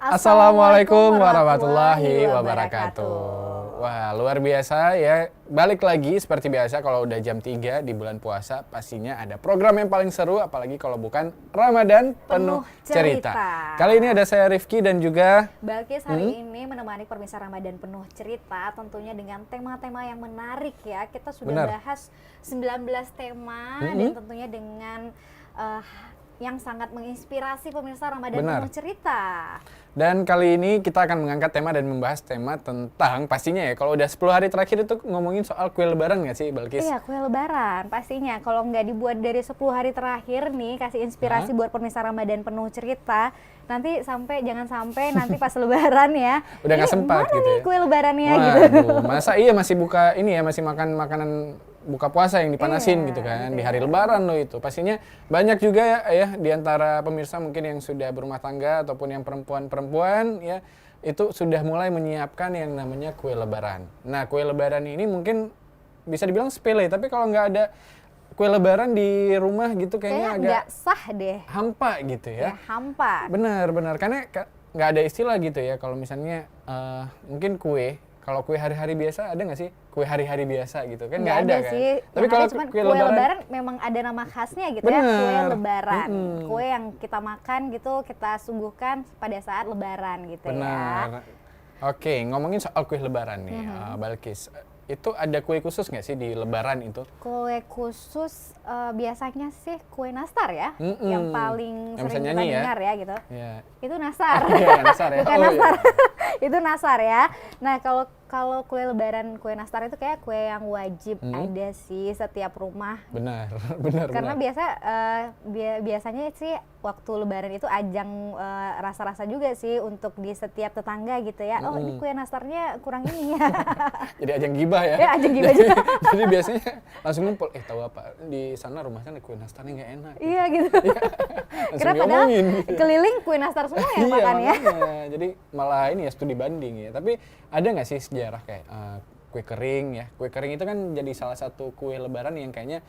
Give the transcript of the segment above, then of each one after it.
Assalamualaikum warahmatullahi wabarakatuh. Wah, luar biasa ya. Balik lagi seperti biasa kalau udah jam 3 di bulan puasa pastinya ada program yang paling seru apalagi kalau bukan Ramadan penuh cerita. Kali ini ada saya Rifki dan juga Balkis hari ini menemani pemirsa Ramadan penuh cerita tentunya dengan tema-tema yang menarik ya. Kita sudah bahas 19 tema dan tentunya dengan yang sangat menginspirasi pemirsa Ramadan penuh cerita. Dan kali ini kita akan mengangkat tema dan membahas tema tentang pastinya ya kalau udah 10 hari terakhir itu ngomongin soal kue lebaran nggak sih Balkis? Iya, kue lebaran pastinya. Kalau nggak dibuat dari 10 hari terakhir nih, kasih inspirasi buat pemirsa Ramadan penuh cerita. Jangan sampai nanti pas lebaran ya. Udah nggak sempat mana gitu nih ya. kue lebarannya Waduh, gitu. masa iya masih buka ini ya, masih makan makanan buka puasa yang dipanasin gitu kan, di hari lebaran loh itu. Pastinya banyak juga ya di antara pemirsa mungkin yang sudah berumah tangga ataupun yang perempuan-perempuan ya, itu sudah mulai menyiapkan yang namanya kue lebaran. Nah, kue lebaran ini mungkin bisa dibilang sepele, tapi kalau nggak ada kue lebaran di rumah gitu kayaknya agak nggak sah deh. hampa gitu ya. Hampa. Benar, karena nggak ada istilah gitu ya kalau misalnya mungkin kalau kue hari-hari biasa ada nggak sih kue hari-hari biasa gitu kan nggak ada kan sih. Tapi kalau kue lebaran memang ada nama khasnya gitu ya, kue lebaran. Kue yang kita makan gitu, kita suguhkan pada saat lebaran gitu. Benar. Oke, ngomongin soal kue lebaran nih Balkis, itu ada kue khusus nggak sih di lebaran itu? Kue khusus biasanya sih kue nastar ya, yang paling sering kita dengar ya gitu. Yeah. Itu nastar. Nastar ya. Bukan nastar. Itu nastar ya. Nah, kalau kue lebaran, kue nastar itu kayak kue yang wajib ada sih setiap rumah. Benar. Karena biasanya sih waktu lebaran itu ajang rasa-rasa juga sih untuk di setiap tetangga gitu ya. Oh, ini kue nastarnya kurang ini ya. Jadi ajang gibah ya. Ya, ajang gibah juga. Jadi biasanya langsung ngumpul, tahu apa? Di sana rumah sana kue nastarnya nggak enak. Iya gitu. Karena padahal keliling kue nastar semua yang makan ya. Jadi malah ini ya studi banding ya. Tapi ada nggak sih sejarah kayak kue kering ya? Kue kering itu kan jadi salah satu kue lebaran yang kayaknya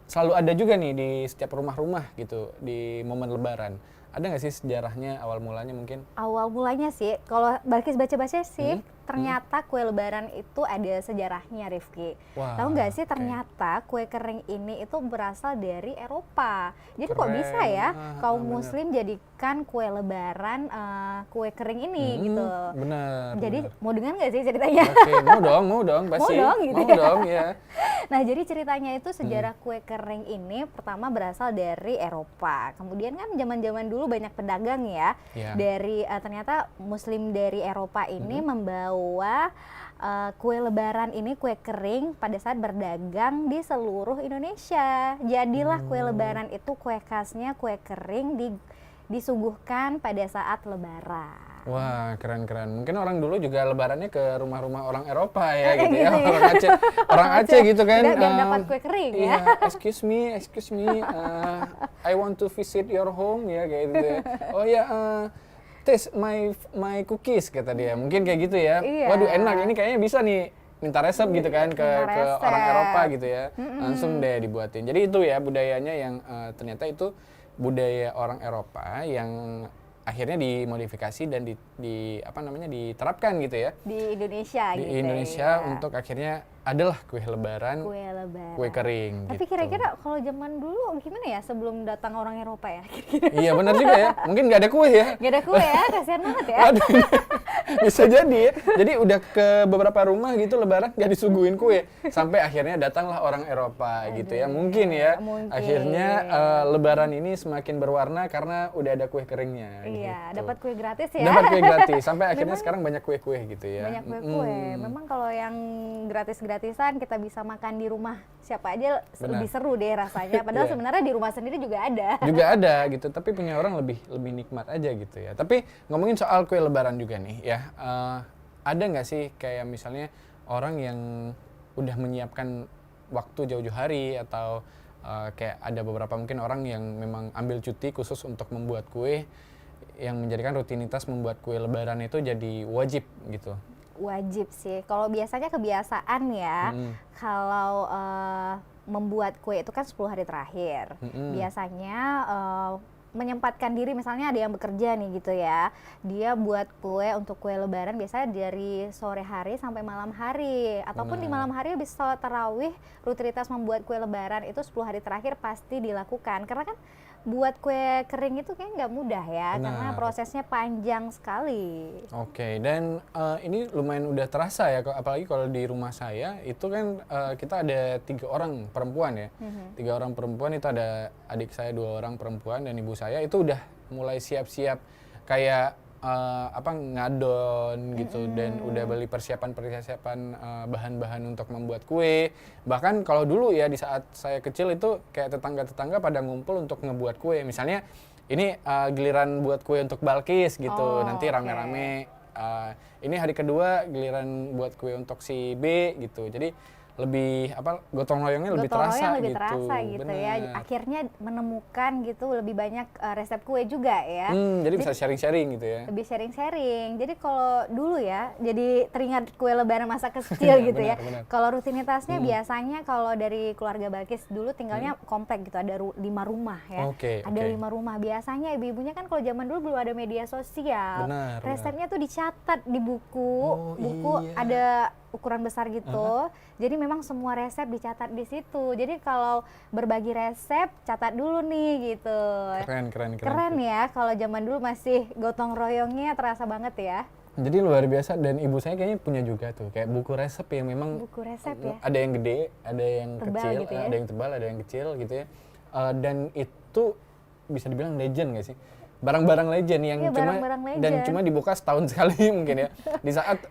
selalu ada juga nih di setiap rumah-rumah gitu di momen lebaran. Ada nggak sih sejarahnya awal mulanya mungkin? Awal mulanya sih, kalau Balkis baca-baca sih, ternyata kue lebaran itu ada sejarahnya, Rifki. Tahu nggak sih ternyata kue kering ini itu berasal dari Eropa. Jadi kok bisa ya kaum muslim jadikan kue lebaran kue kering ini gitu. Benar. Jadi mau dengar nggak sih ceritanya? Oke, mau dong pasti. Mau dong ya. Nah, jadi ceritanya itu sejarah kue kering ini pertama berasal dari Eropa. Kemudian kan zaman-zaman dulu banyak pedagang ya. Dari ternyata muslim dari Eropa ini membawa kue lebaran ini, kue kering pada saat berdagang di seluruh Indonesia. Jadilah kue lebaran itu kue khasnya, kue kering disuguhkan pada saat lebaran. Wah, keren. Mungkin orang dulu juga lebarannya ke rumah-rumah orang Eropa ya gitu ya. Orang Aceh gitu kan. Biar dapat kue kering ya. Excuse me, I want to visit your home ya kayak gitu ya. Oh ya, taste my cookies kata dia. Mungkin kayak gitu ya. Waduh, enak, ini kayaknya bisa nih minta resep gitu kan ke orang Eropa gitu ya. Langsung deh dibuatin. Jadi itu ya budayanya yang ternyata itu budaya orang Eropa yang akhirnya dimodifikasi dan diterapkan gitu ya di Indonesia di gitu Indonesia ya. Untuk akhirnya adalah kue lebaran kue kering. Tapi gitu. kira-kira kalau zaman dulu gimana ya sebelum datang orang Eropa ya? Iya benar juga ya, mungkin nggak ada kue ya. Nggak ada kue ya, kasihan banget ya. Aduh, bisa jadi ya. Jadi udah ke beberapa rumah gitu lebaran nggak disuguhin kue sampai akhirnya datanglah orang Eropa gitu ya. Mungkin ya. Akhirnya lebaran ini semakin berwarna karena udah ada kue keringnya. Iya, gitu. dapat kue gratis ya. Dapat kue gratis sampai akhirnya sekarang banyak kue-kue gitu ya. Banyak kue-kue. Memang kalau yang gratisan kita bisa makan di rumah siapa aja lebih seru deh rasanya. Padahal sebenarnya di rumah sendiri juga ada. Juga ada gitu, tapi punya orang lebih nikmat aja gitu ya. Tapi ngomongin soal kue lebaran juga nih ya, ada nggak sih kayak misalnya orang yang udah menyiapkan waktu jauh-jauh hari atau kayak ada beberapa mungkin orang yang memang ambil cuti khusus untuk membuat kue yang menjadikan rutinitas membuat kue lebaran itu jadi wajib gitu. Wajib sih. Kalau biasanya kebiasaan ya, kalau membuat kue itu kan 10 hari terakhir. Biasanya menyempatkan diri, misalnya ada yang bekerja nih gitu ya, dia buat kue untuk kue lebaran biasanya dari sore hari sampai malam hari, ataupun di malam hari habis sholat tarawih, rutinitas membuat kue lebaran itu 10 hari terakhir pasti dilakukan, karena kan buat kue kering itu kayak nggak mudah ya, karena prosesnya panjang sekali. Oke, dan ini lumayan udah terasa ya, apalagi kalau di rumah saya itu kan kita ada 3 orang perempuan ya. 3 orang perempuan, itu ada adik saya 2 orang perempuan dan ibu saya itu udah mulai siap-siap kayak ngadon gitu, dan udah beli persiapan bahan-bahan untuk membuat kue. Bahkan kalau dulu ya di saat saya kecil itu kayak tetangga-tetangga pada ngumpul untuk ngebuat kue. Misalnya ini giliran buat kue untuk Balkis gitu, nanti rame-rame. Ini hari kedua giliran buat kue untuk si B gitu. Jadi lebih gotong royongnya lebih terasa gitu. Bener. Ya. Akhirnya menemukan gitu lebih banyak resep kue juga ya. Jadi bisa sharing-sharing gitu ya. Lebih sharing-sharing. Jadi kalau dulu ya, jadi teringat kue lebaran masa kecil gitu ya. Kalau rutinitasnya biasanya kalau dari keluarga Balkis dulu tinggalnya komplek gitu, ada 5 rumah ya. Ada 5 rumah. Biasanya ibu-ibunya kan kalau zaman dulu belum ada media sosial. Resepnya tuh dicatat di buku. Ada ukuran besar gitu. Jadi memang semua resep dicatat di situ. Jadi kalau berbagi resep, catat dulu nih gitu. Keren ya, kalau zaman dulu masih gotong royongnya terasa banget ya. Jadi luar biasa, dan ibu saya kayaknya punya juga tuh kayak buku resep yang memang buku resep ya. Ada yang gede, ada yang tebal kecil, gitu ya? ada yang tebal, ada yang kecil gitu ya. Dan itu bisa dibilang legend nggak sih? Barang-barang legend yang cuma dibuka setahun sekali mungkin ya, di saat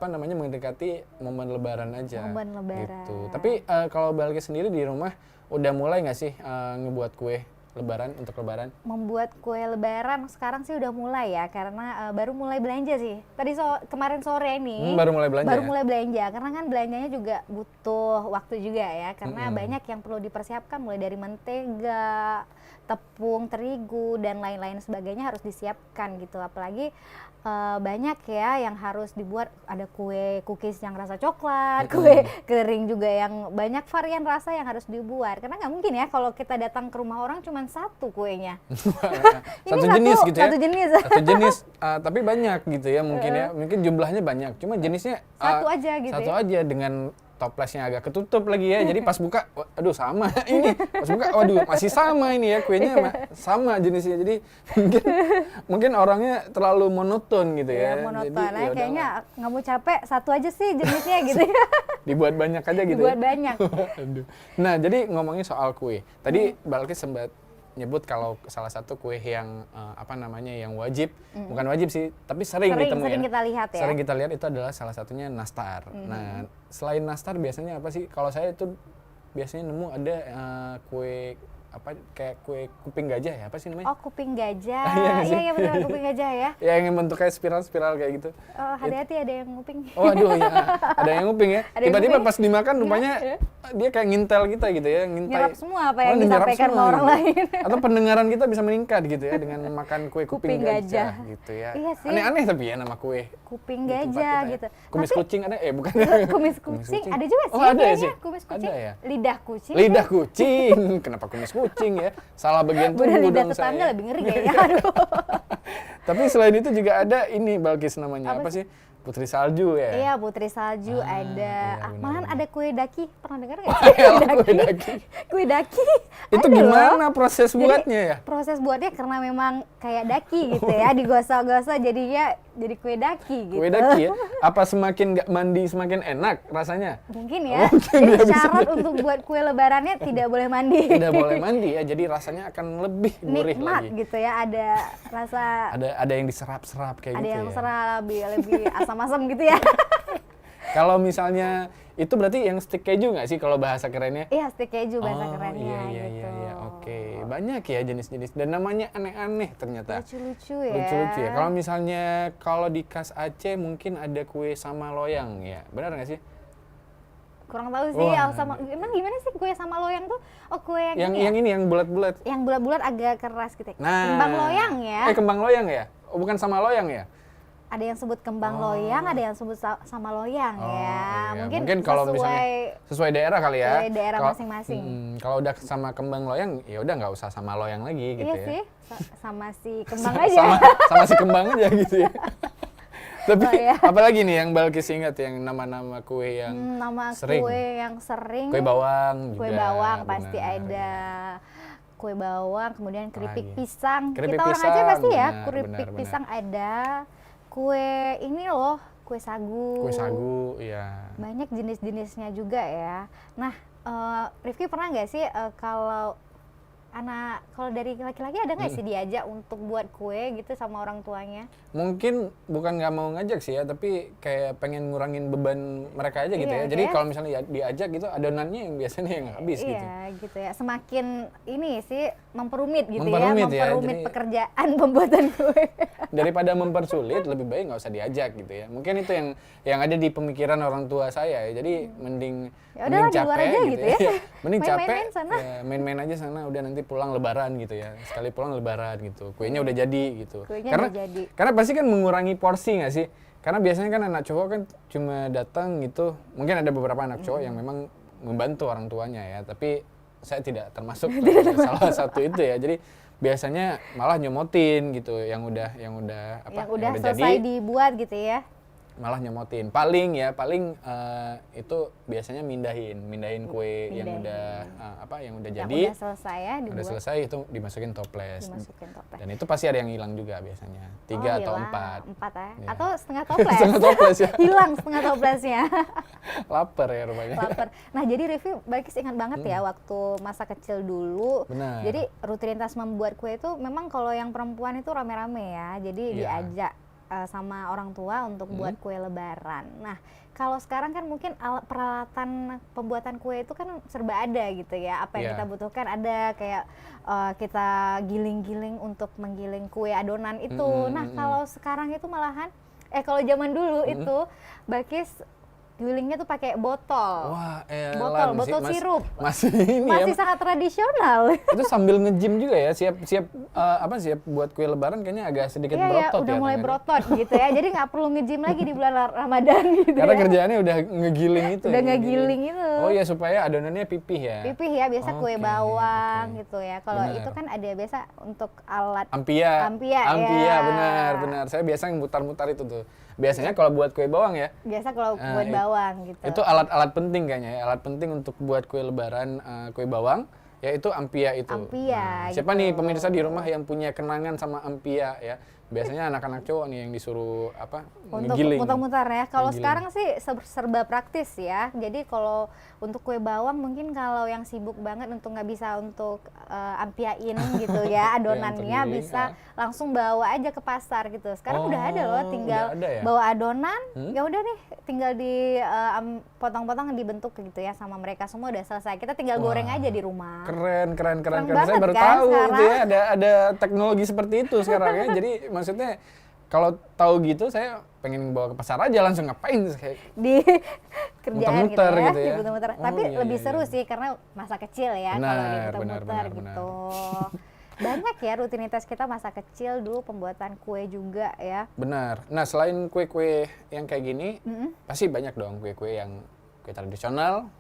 mendekati momen lebaran aja. Momen lebaran. Gitu. Tapi kalau Balkis sendiri di rumah udah mulai nggak sih ngebuat kue lebaran untuk lebaran? Membuat kue lebaran sekarang sih udah mulai ya, karena baru mulai belanja sih. Tadi kemarin sore ini baru mulai belanja. Mulai belanja, karena kan belanjanya juga butuh waktu juga ya, karena banyak yang perlu dipersiapkan, mulai dari mentega, tepung, terigu, dan lain-lain sebagainya harus disiapkan gitu. Apalagi banyak ya yang harus dibuat, ada kue cookies yang rasa coklat, kue kering juga yang banyak varian rasa yang harus dibuat. Karena nggak mungkin ya kalau kita datang ke rumah orang cuma satu kuenya. Satu jenis gitu ya? Satu jenis. Tapi banyak gitu ya mungkin ya. Mungkin jumlahnya banyak, cuma jenisnya satu aja gitu. Satu aja dengan toplesnya agak ketutup lagi ya, jadi pas buka, aduh sama ini, pas buka, waduh masih sama ini ya, kuenya sama jenisnya, jadi mungkin orangnya terlalu monoton gitu ya. Monoton, jadi, kayaknya nggak mau capek, satu aja sih jenisnya gitu ya. Dibuat banyak aja gitu. Dibuat banyak. Nah, jadi ngomongin soal kue, tadi Balkis sempat nyebut kalau salah satu kue yang yang wajib, bukan wajib sih, tapi sering kita lihat ya. Sering kita lihat itu adalah salah satunya nastar. Nah, selain nastar biasanya apa sih? Kalau saya itu biasanya nemu ada kue kayak kue kuping gajah ya, apa sih namanya? Oh, kuping gajah. Iya benar, kuping gajah ya. Ya, yang bentuk kayak spiral-spiral kayak gitu. Oh, hati-hati ada yang nguping. Oh, aduh ya. Ada yang nguping ya. Tiba-tiba pas dimakan rupanya dia kayak ngintel kita gitu ya, nyerap semua apa yang disampaikan sama orang lain. Atau pendengaran kita bisa meningkat gitu ya dengan makan kue kuping gajah gitu ya. Iya sih. Aneh-aneh tapi ya nama kue. Kuping gajah gitu. Kumis kucing ada? Bukan. Kumis kucing ada juga sih. Oh, ada ya sih. Kumis kucing. Ada ya? Lidah kucing. Lidah kucing. Kenapa kumis kucing ya? Salah bagian tubuh dong saya. Lidah tetangga lebih ngeri kayaknya. Aduh. Tapi selain itu juga ada ini Balkis namanya apa sih? Putri salju ya? Iya, putri salju ada. Iya, malahan ada kue daki. Pernah dengar nggak sih? Kue daki. Kue daki. Itu gimana proses buatnya ya? Proses buatnya karena memang kayak daki gitu ya, digosok-gosok jadinya jadi kue daki gitu. Kue daki ya? Apa semakin nggak mandi semakin enak rasanya? Mungkin ya. Jadi syarat untuk buat kue lebarannya tidak boleh mandi. Tidak boleh mandi ya, jadi rasanya akan lebih gurih nikmat lagi. Gitu ya, ada rasa. Ada yang diserap-serap kayak gitu ya? Ada yang serap, lebih asam-asam gitu ya. Kalau misalnya itu berarti yang stick keju nggak sih kalau bahasa kerennya? Iya, stick keju bahasa kerennya iya, gitu. Iya, oke. Banyak ya jenis-jenis dan namanya aneh-aneh ternyata. Lucu-lucu ya. Lucu-lucu ya. Kalau misalnya di khas Aceh mungkin ada kue sama loyang ya. Benar nggak sih? Kurang tahu sih. Emang gimana sih kue sama loyang tuh? Oh, kue yang ini yang bulat-bulat. Yang bulat-bulat agak keras gitu. Nah, kembang loyang ya. Kembang loyang ya? Oh, bukan sama loyang ya? ada yang sebut kembang loyang, ada yang sebut sama loyang ya. Iya. Mungkin kalau misalnya sesuai daerah kali ya. Sesuai daerah masing-masing. Kalau udah sama kembang loyang, ya udah nggak usah sama loyang lagi gitu iya ya. Sih, sama si kembang aja. sama si kembang aja gitu ya. Tapi apalagi nih yang Balkis ingat yang nama-nama kue yang sering? Kue yang sering. Kue bawang juga. Kue bawang pasti ada. Kue bawang, kemudian keripik pisang. Kita orang Aceh pasti ya, keripik pisang ada. Kue ini loh, kue sagu. Kue sagu, iya. Banyak jenis-jenisnya juga ya. Nah, Rifki pernah nggak sih kalau dari laki-laki ada nggak sih diajak untuk buat kue gitu sama orang tuanya? Mungkin bukan nggak mau ngajak sih ya, tapi kayak pengen ngurangin beban mereka aja gitu ya. Jadi kalau misalnya diajak gitu, adonannya yang biasanya yang habis gitu. Iya gitu ya. Semakin ini sih memperumit gitu memperumit memperumit pekerjaan pembuatan kue. Daripada mempersulit, lebih baik nggak usah diajak gitu ya. Mungkin itu yang ada di pemikiran orang tua saya ya. Jadi mending capek gitu ya. Mending capek, main-main aja sana, udah nanti pulang lebaran gitu ya. Sekali pulang lebaran gitu. Kuenya udah jadi gitu. Karena pasti kan mengurangi porsi nggak sih? Karena biasanya kan anak cowok kan cuma datang gitu. Mungkin ada beberapa anak cowok yang memang membantu orang tuanya ya. Tapi saya tidak termasuk salah satu itu ya. Jadi biasanya malah nyomotin gitu yang udah selesai jadi, dibuat gitu ya. Malah nyomotin. Paling itu biasanya mindahin kue yang udah jadi. Udah selesai ya dibuat. Udah selesai itu dimasukin toples. Dan itu pasti ada yang hilang juga biasanya. 3 atau 4. 4 ya. Atau setengah toples. Setengah toples ya. Hilang setengah toplesnya. Lapar ya rupanya. Lapar. Nah, jadi Rifki Balkis ingat banget ya waktu masa kecil dulu. Benar. Jadi rutinitas membuat kue itu memang kalau yang perempuan itu rame-rame ya. Jadi diajak sama orang tua untuk buat kue lebaran. Nah, kalau sekarang kan mungkin peralatan pembuatan kue itu kan serba ada gitu ya. Apa yang kita butuhkan ada kayak kita giling-giling untuk menggiling kue adonan itu. Nah, kalau sekarang itu malahan kalau zaman dulu itu Balkis gilingnya tuh pakai botol. Wah, botol sirup. Masih sangat tradisional. Itu sambil nge-gym juga ya, siap buat kue lebaran kayaknya agak sedikit berotot udah mulai berotot gitu ya. Jadi nggak perlu nge-gym lagi di bulan Ramadan gitu. Karena kerjaannya udah ngegiling itu. Udah ngegiling itu. Oh iya, supaya adonannya pipih ya. Pipih ya, biasa kue bawang gitu ya. Kalau itu kan ada biasa untuk alat ampia ya. Benar. Saya biasa mutar-mutar itu tuh. Biasanya kalau buat kue bawang ya. Biasa kalau buat bawang gitu. Itu alat-alat penting kayaknya ya. Alat penting untuk buat kue lebaran kue bawang yaitu ampia itu. Siapa nih pemirsa di rumah yang punya kenangan sama ampia ya? Biasanya anak-anak cowok nih yang disuruh untuk ngegiling. muter-muter ya. Kalau sekarang sih serba praktis ya. Jadi kalau untuk kue bawang mungkin kalau yang sibuk banget untuk nggak bisa untuk ampiain gitu ya adonannya bisa langsung bawa aja ke pasar gitu. Sekarang udah ada loh, tinggal bawa adonan, ya udah nih tinggal di potong-potong dibentuk gitu ya sama mereka semua udah selesai. Kita tinggal goreng aja di rumah. Keren. Saya baru tahu gitu ya ada teknologi seperti itu sekarang ya. Jadi maksudnya kalau tahu gitu saya pengen bawa ke pasar aja langsung ngapain kayak di kerjaan gitu ya. Tapi lebih seru sih karena masa kecil ya kalau di muter-muter gitu. Banyak ya rutinitas kita masa kecil dulu pembuatan kue juga ya. Benar. Nah, selain kue-kue yang kayak gini, pasti banyak dong kue-kue yang kue tradisional,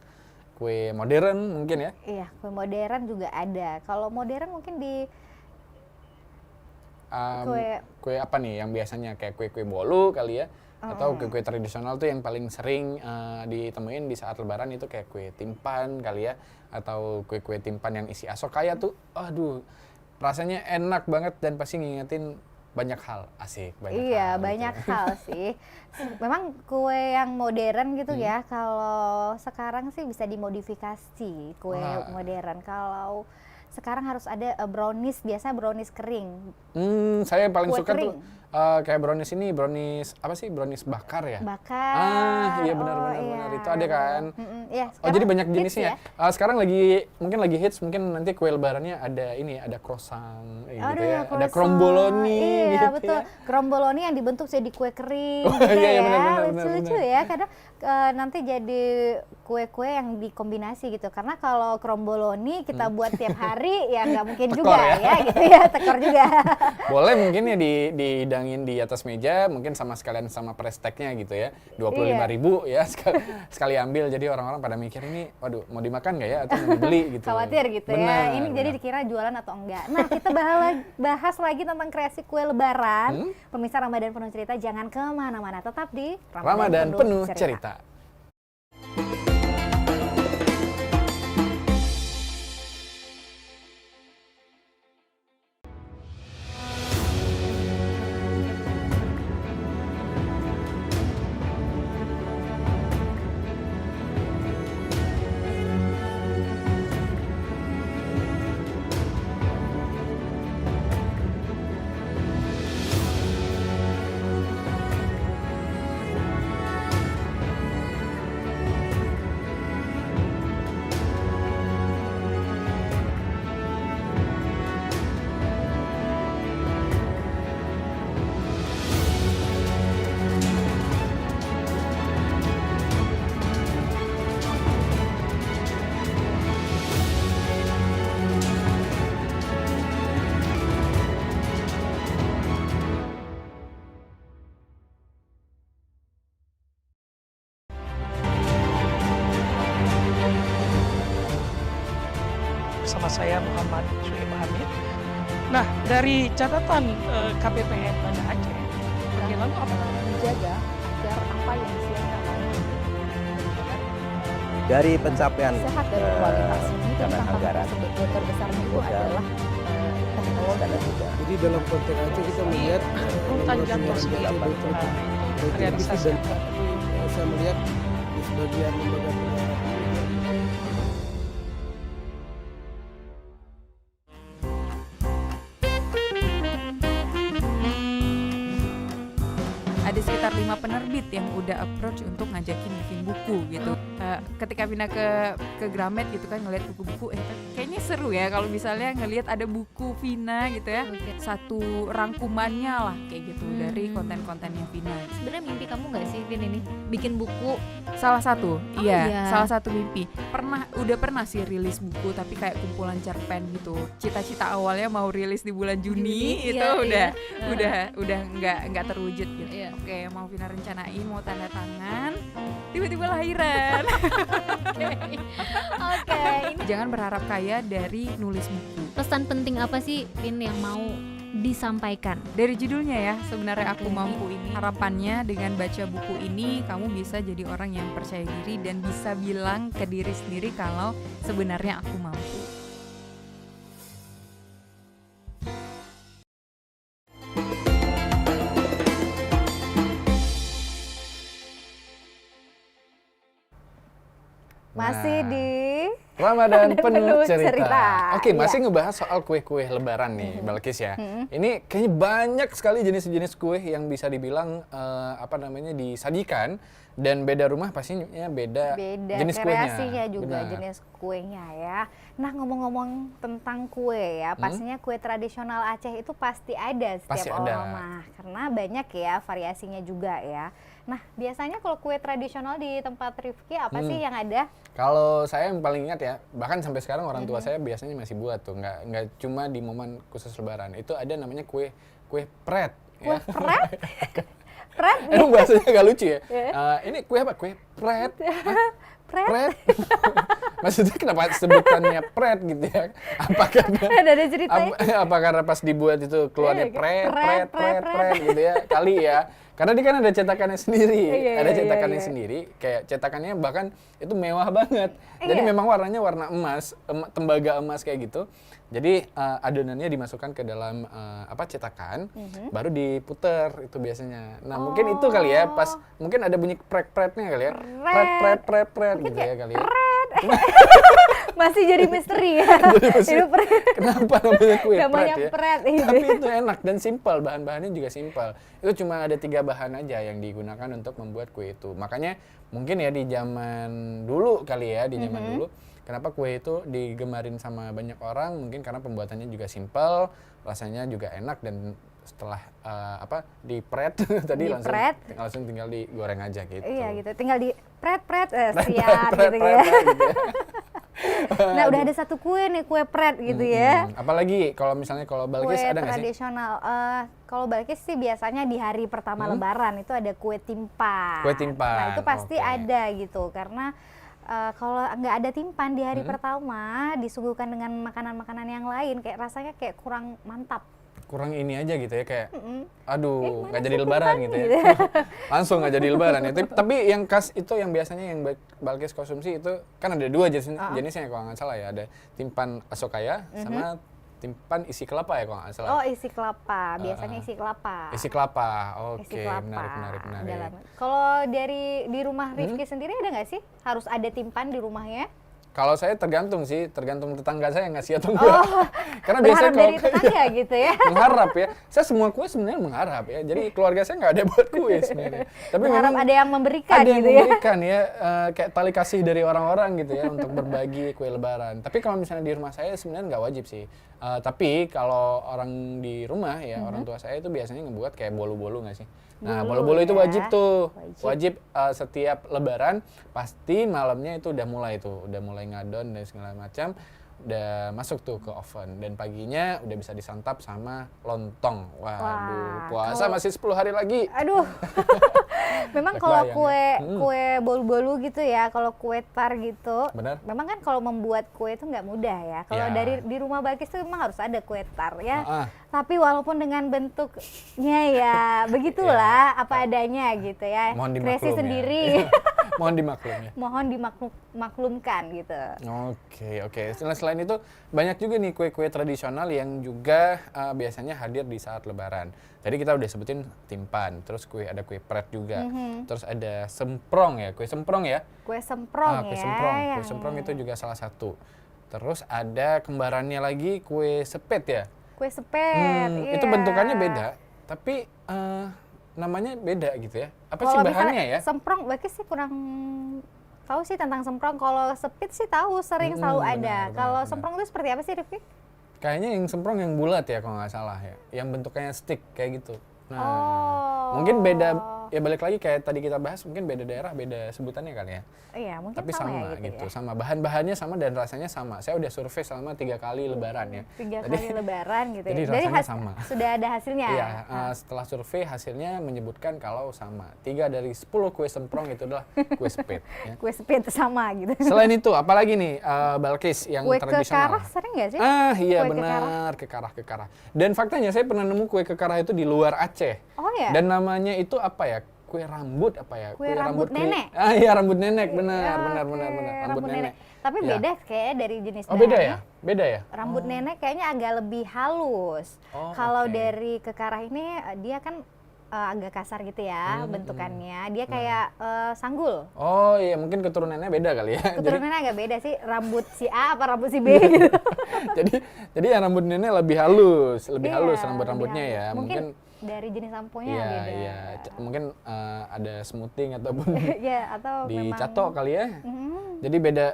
kue modern mungkin ya. Iya, kue modern juga ada. Kalau modern mungkin di kue apa nih yang biasanya kayak kue-kue bolu kali ya, atau kue-kue tradisional tuh yang paling sering ditemuin di saat lebaran itu kayak kue timpan kali ya, atau kue-kue timpan yang isi asokaya tuh, aduh rasanya enak banget dan pasti ngingetin banyak hal. Asik, banyak hal sih. Memang kue yang modern gitu ya, kalau sekarang sih bisa dimodifikasi kue modern. Kalau sekarang harus ada brownies, biasa brownies kering. Saya paling kue suka kering. Tuh kayak brownies bakar ya? Bakar. Iya benar. Itu ada kan? Jadi banyak jenisnya ya? Sekarang mungkin lagi hits, mungkin nanti kue lebarannya ada croissant gitu ya. Ada kromboloni gitu betul. Ya. Kromboloni yang dibentuk jadi kue kering gitu lucu-lucu ya. Kadang nanti jadi kue-kue yang dikombinasi gitu. Karena kalau kromboloni kita buat tiap hari ya nggak mungkin tekor juga ya gitu ya, tekor juga. Boleh mungkin ya dihidangin dipajangin di atas meja, mungkin sama sekalian sama price tag-nya gitu ya, 25.000 ya sekali ambil. Jadi orang-orang pada mikir ini, waduh mau dimakan nggak ya atau mau dibeli gitu. Khawatir gitu ya, ini jadi dikira jualan atau enggak. Nah kita bahas lagi tentang kreasi kue lebaran. Pemirsa Ramadan Penuh Cerita, jangan kemana-mana, tetap di Ramadan Penuh Cerita. Bersama saya Muhammad Sulaiman Hamid. Nah, dari catatan KPPN Banda Aceh, bagaimana menjaga agar apa yang disiapkan dari pencapaian sehat dan kualitas. dan anggaran terbesarnya itu adalah teknologi. Jadi dalam konteks Aceh kita melihat rutan jantung realisasi. Saya melihat di sebagian lembaga pendidikan ada sekitar 5 penerbit yang udah approach untuk ngajakin bikin buku gitu. Ketika pindah ke Gramet gitu kan, ngeliat buku-buku, kayaknya seru ya kalau misalnya ngelihat ada buku Vina gitu ya, satu rangkumannya lah kayak gitu dari konten-kontennya Vina. Sebenarnya mimpi kamu nggak sih, Vin, ini bikin buku? Salah satu, iya. Salah satu mimpi. Udah pernah sih rilis buku, tapi kayak kumpulan cerpen gitu. Cita-cita awalnya mau rilis di bulan Juni, itu udah nggak terwujud gitu. Iya. Oke, mau Vina rencanain mau tanda tangan, tiba-tiba lahiran. Oke, Jangan berharap kaya dari nulis buku. pesan penting apa sih, Vin, yang mau disampaikan? Dari judulnya ya, sebenarnya Aku Mampu ini. Harapannya dengan baca buku ini kamu bisa jadi orang yang percaya diri dan bisa bilang ke diri sendiri kalau sebenarnya aku mampu. Masih di Ramadan Penuh Penuh Cerita. Cerita. Oke, masih ngebahas soal kue-kue lebaran nih, Balkis ya. Ini kayaknya banyak sekali jenis-jenis kue yang bisa dibilang disajikan, dan beda rumah pastinya beda jenis kuenya. Kreasinya juga. Benar. Jenis kuenya ya. Nah, ngomong-ngomong tentang kue ya, pastinya kue tradisional Aceh itu pasti ada Pasti setiap ada. rumah, karena banyak ya variasinya juga ya. Nah, biasanya kalau kue tradisional di tempat Rifki apa sih yang ada? Kalau saya yang paling ingat ya, bahkan sampai sekarang orang tua saya biasanya masih buat tuh, nggak cuma di momen khusus lebaran. Itu ada namanya kue pret. Kue Ya. pret? Pret? Emang bahasanya agak lucu ya. Ini kue apa? Kue pret. Pret? Maksudnya kenapa sebutannya pret gitu ya? Ada ceritanya? Apa karena pas dibuat itu keluarnya pret gitu ya? Kali ya. Karena dia kan ada cetakannya sendiri. Sendiri. Kayak cetakannya bahkan itu mewah banget. Jadi memang warnanya warna emas, tembaga emas kayak gitu. Jadi adonannya dimasukkan ke dalam cetakan, baru diputer itu biasanya. Nah mungkin itu kali ya, pas mungkin ada bunyi pret-pretnya kali ya. Pret gitu ya kali ya. Masih jadi misteri ya. Kenapa namanya kue Namanya pret ya? pret. Tapi itu enak dan simpel, bahan-bahannya juga simpel. Itu cuma ada 3 bahan aja yang digunakan untuk membuat kue itu. Makanya mungkin ya di zaman dulu kali ya, dulu kenapa kue itu digemarin sama banyak orang, mungkin karena pembuatannya juga simpel, rasanya juga enak, dan setelah di-pret tadi langsung tinggal digoreng aja gitu. Iya gitu, tinggal di pret siap gitu ya. Nah, udah ada satu kue nih, kue pret gitu ya. Apalagi kalau misalnya kalau Balkis Kue ada nggak sih? tradisional. Kalau Balkis sih biasanya di hari pertama Lebaran itu ada kue timpan. Kue timpan, Nah, itu pasti oke. ada gitu karena kalau nggak ada timpan di hari pertama disuguhkan dengan makanan-makanan yang lain kayak rasanya kayak kurang mantap. Kurang ini aja gitu ya kayak aduh mana nggak sih jadi lebaran timpan gitu ya. gitu. Langsung nggak jadi lebaran ya. Tapi yang khas itu yang biasanya yang Balkis konsumsi itu kan ada dua jenisnya kalau nggak salah ya. Ada timpan asokaya sama timpan isi kelapa ya kalau nggak salah. Oh, isi kelapa. Biasanya isi kelapa. Isi kelapa. Isi Oke, kelapa. menarik. Kalau di rumah Rifki sendiri ada nggak sih harus ada timpan di rumahnya? Kalau saya tergantung tetangga saya ngasih atau enggak. Karena biasanya Berharap dari tetangga gitu ya. mengharap ya. Saya semua kue sebenarnya mengharap ya. Jadi keluarga saya nggak ada buat kue sebenarnya. Tapi Berharap memang ada yang memberikan ada yang gitu ya. memberikan ya, kayak tali kasih dari orang-orang gitu ya untuk berbagi kue lebaran. Tapi kalau misalnya di rumah saya sebenarnya nggak wajib sih. Tapi kalau orang di rumah ya, orang tua saya itu biasanya ngebuat kayak bolu-bolu nggak sih? Nah, Bolu bolu-bolu itu ya. wajib tuh. Wajib setiap lebaran pasti malamnya itu udah mulai ngadon dan segala macam. Udah masuk tuh ke oven dan paginya udah bisa disantap sama lontong. Waduh, puasa masih 10 hari lagi. Aduh. Memang Udah kalau kebayang ya. kue bolu-bolu gitu ya, kalau kue tar gitu. Benar. Memang kan kalau membuat kue itu nggak mudah ya. Kalau Ya. dari di rumah Balkis itu memang harus ada kue tar ya. Ah. Tapi walaupun dengan bentuknya ya begitulah apa adanya gitu ya. Mohon Kreasi dimaklum ya. sendiri. Mohon dimaklum ya. Mohon dimaklumkan gitu. Oke. Selain itu banyak juga nih kue-kue tradisional yang juga biasanya hadir di saat Lebaran. Tadi kita udah sebutin timpan, terus ada kue pret juga, terus ada semprong ya, kue semprong ya. Kue semprong Kue ya. semprong, kue yang- semprong itu juga salah satu. Terus ada kembarannya lagi kue sepet ya. Kue sepet. Iya. Itu bentukannya beda, tapi namanya beda gitu ya. Apa sih Kalau bahannya misalnya ya? semprong, Balkis sih kurang tahu sih tentang semprong. Kalau sepit sih tahu, sering selalu ada. benar, Kalau benar. semprong itu seperti apa sih, Rifki? Kayaknya yang semprong yang bulat ya kalau nggak salah ya, yang bentuknya stick kayak gitu. Nah, Oh. mungkin beda ya, balik lagi kayak tadi kita bahas, mungkin beda daerah beda sebutannya kali ya. Iya, mungkin Tapi sama, sama ya, gitu, ya. sama bahan-bahannya sama dan rasanya sama. Saya udah survei selama 3 kali Lebaran ya. 3 Jadi- kali lebaran gitu jadi ya. rasanya sama. Sudah ada hasilnya. Iya, setelah survei hasilnya menyebutkan kalau sama. 3 dari 10 kue semprong itu adalah kue sepet. Ya. Kue sepit sama gitu. Selain itu, apalagi nih Balkis yang Kue tradisional? kekarah sering nggak sih? Iya Kue benar, kekarah. Dan faktanya saya pernah nemu kue kekarah itu di luar Aceh. Oh ya? Dan namanya itu apa ya? Kue rambut apa ya? Kue rambut nenek. Iya, rambut nenek, benar. Oke, Rambut nenek. Tapi Ya. beda kayaknya dari jenis Oh, beda dahannya. ya? Beda ya? Rambut nenek kayaknya agak lebih halus. Oh, Kalau oke. dari kekarah ini dia kan agak kasar gitu ya bentukannya. Dia kayak sanggul. Oh iya, mungkin keturunannya beda kali ya. Keturunannya agak beda sih. Rambut si A apa rambut si B gitu. jadi yang rambut nenek lebih halus Iya, rambut-rambutnya lebih ya. halus. Mungkin dari jenis samponya Iya, beda. iya. Mungkin ada smoothing ataupun Ya, atau dicatok kali ya. Jadi beda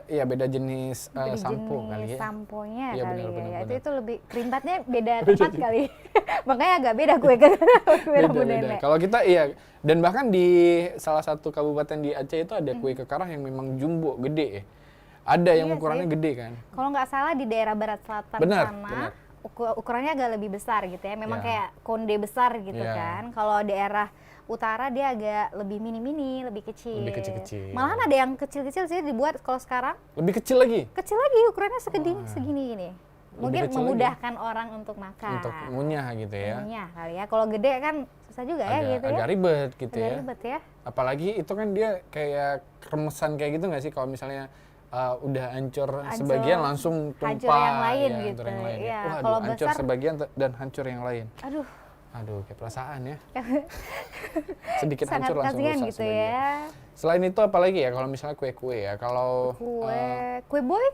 jenis beda sampo jenis kali ya. samponya Iya, kali benar. ya. Itu lebih kerintatnya beda tempat kali. Makanya agak beda kue rambut Beda. nenek. Kalau kita iya, dan bahkan di salah satu kabupaten di Aceh itu ada kue kekarah yang memang jumbo, gede ya. Ada yang Iya ukurannya sih. gede kan. Kalau nggak salah di daerah barat selatan Benar, sana benar. ukurannya agak lebih besar gitu ya. Memang Ya. kayak konde besar gitu Ya. kan. Kalau daerah utara dia agak lebih mini-mini, lebih kecil. Lebih kecil-kecil. Malahan ada yang kecil-kecil sih dibuat kalau sekarang. Lebih kecil lagi Kecil lagi ukurannya segini gini. Mungkin kecil memudahkan orang untuk makan. untuk ngunyah gitu ya. Ngunyah kali ya. Kalau gede kan susah juga ya gitu Agak ya. ribet gitu Agak ya. ribet ya. Apalagi itu kan dia kayak kremesan kayak gitu nggak sih kalau misalnya udah hancur sebagian langsung tumpah. Hancur yang lain ya, gitu. hancur yang lain ya. Iya, Waduh, kalau hancur besar- sebagian dan hancur yang lain. Aduh, Kayak perasaan ya. Sedikit sangat hancur langsung kasihan rusak gitu sebagian. ya. Selain itu apalagi ya kalau misalnya kue-kue ya. Kalau Kue boy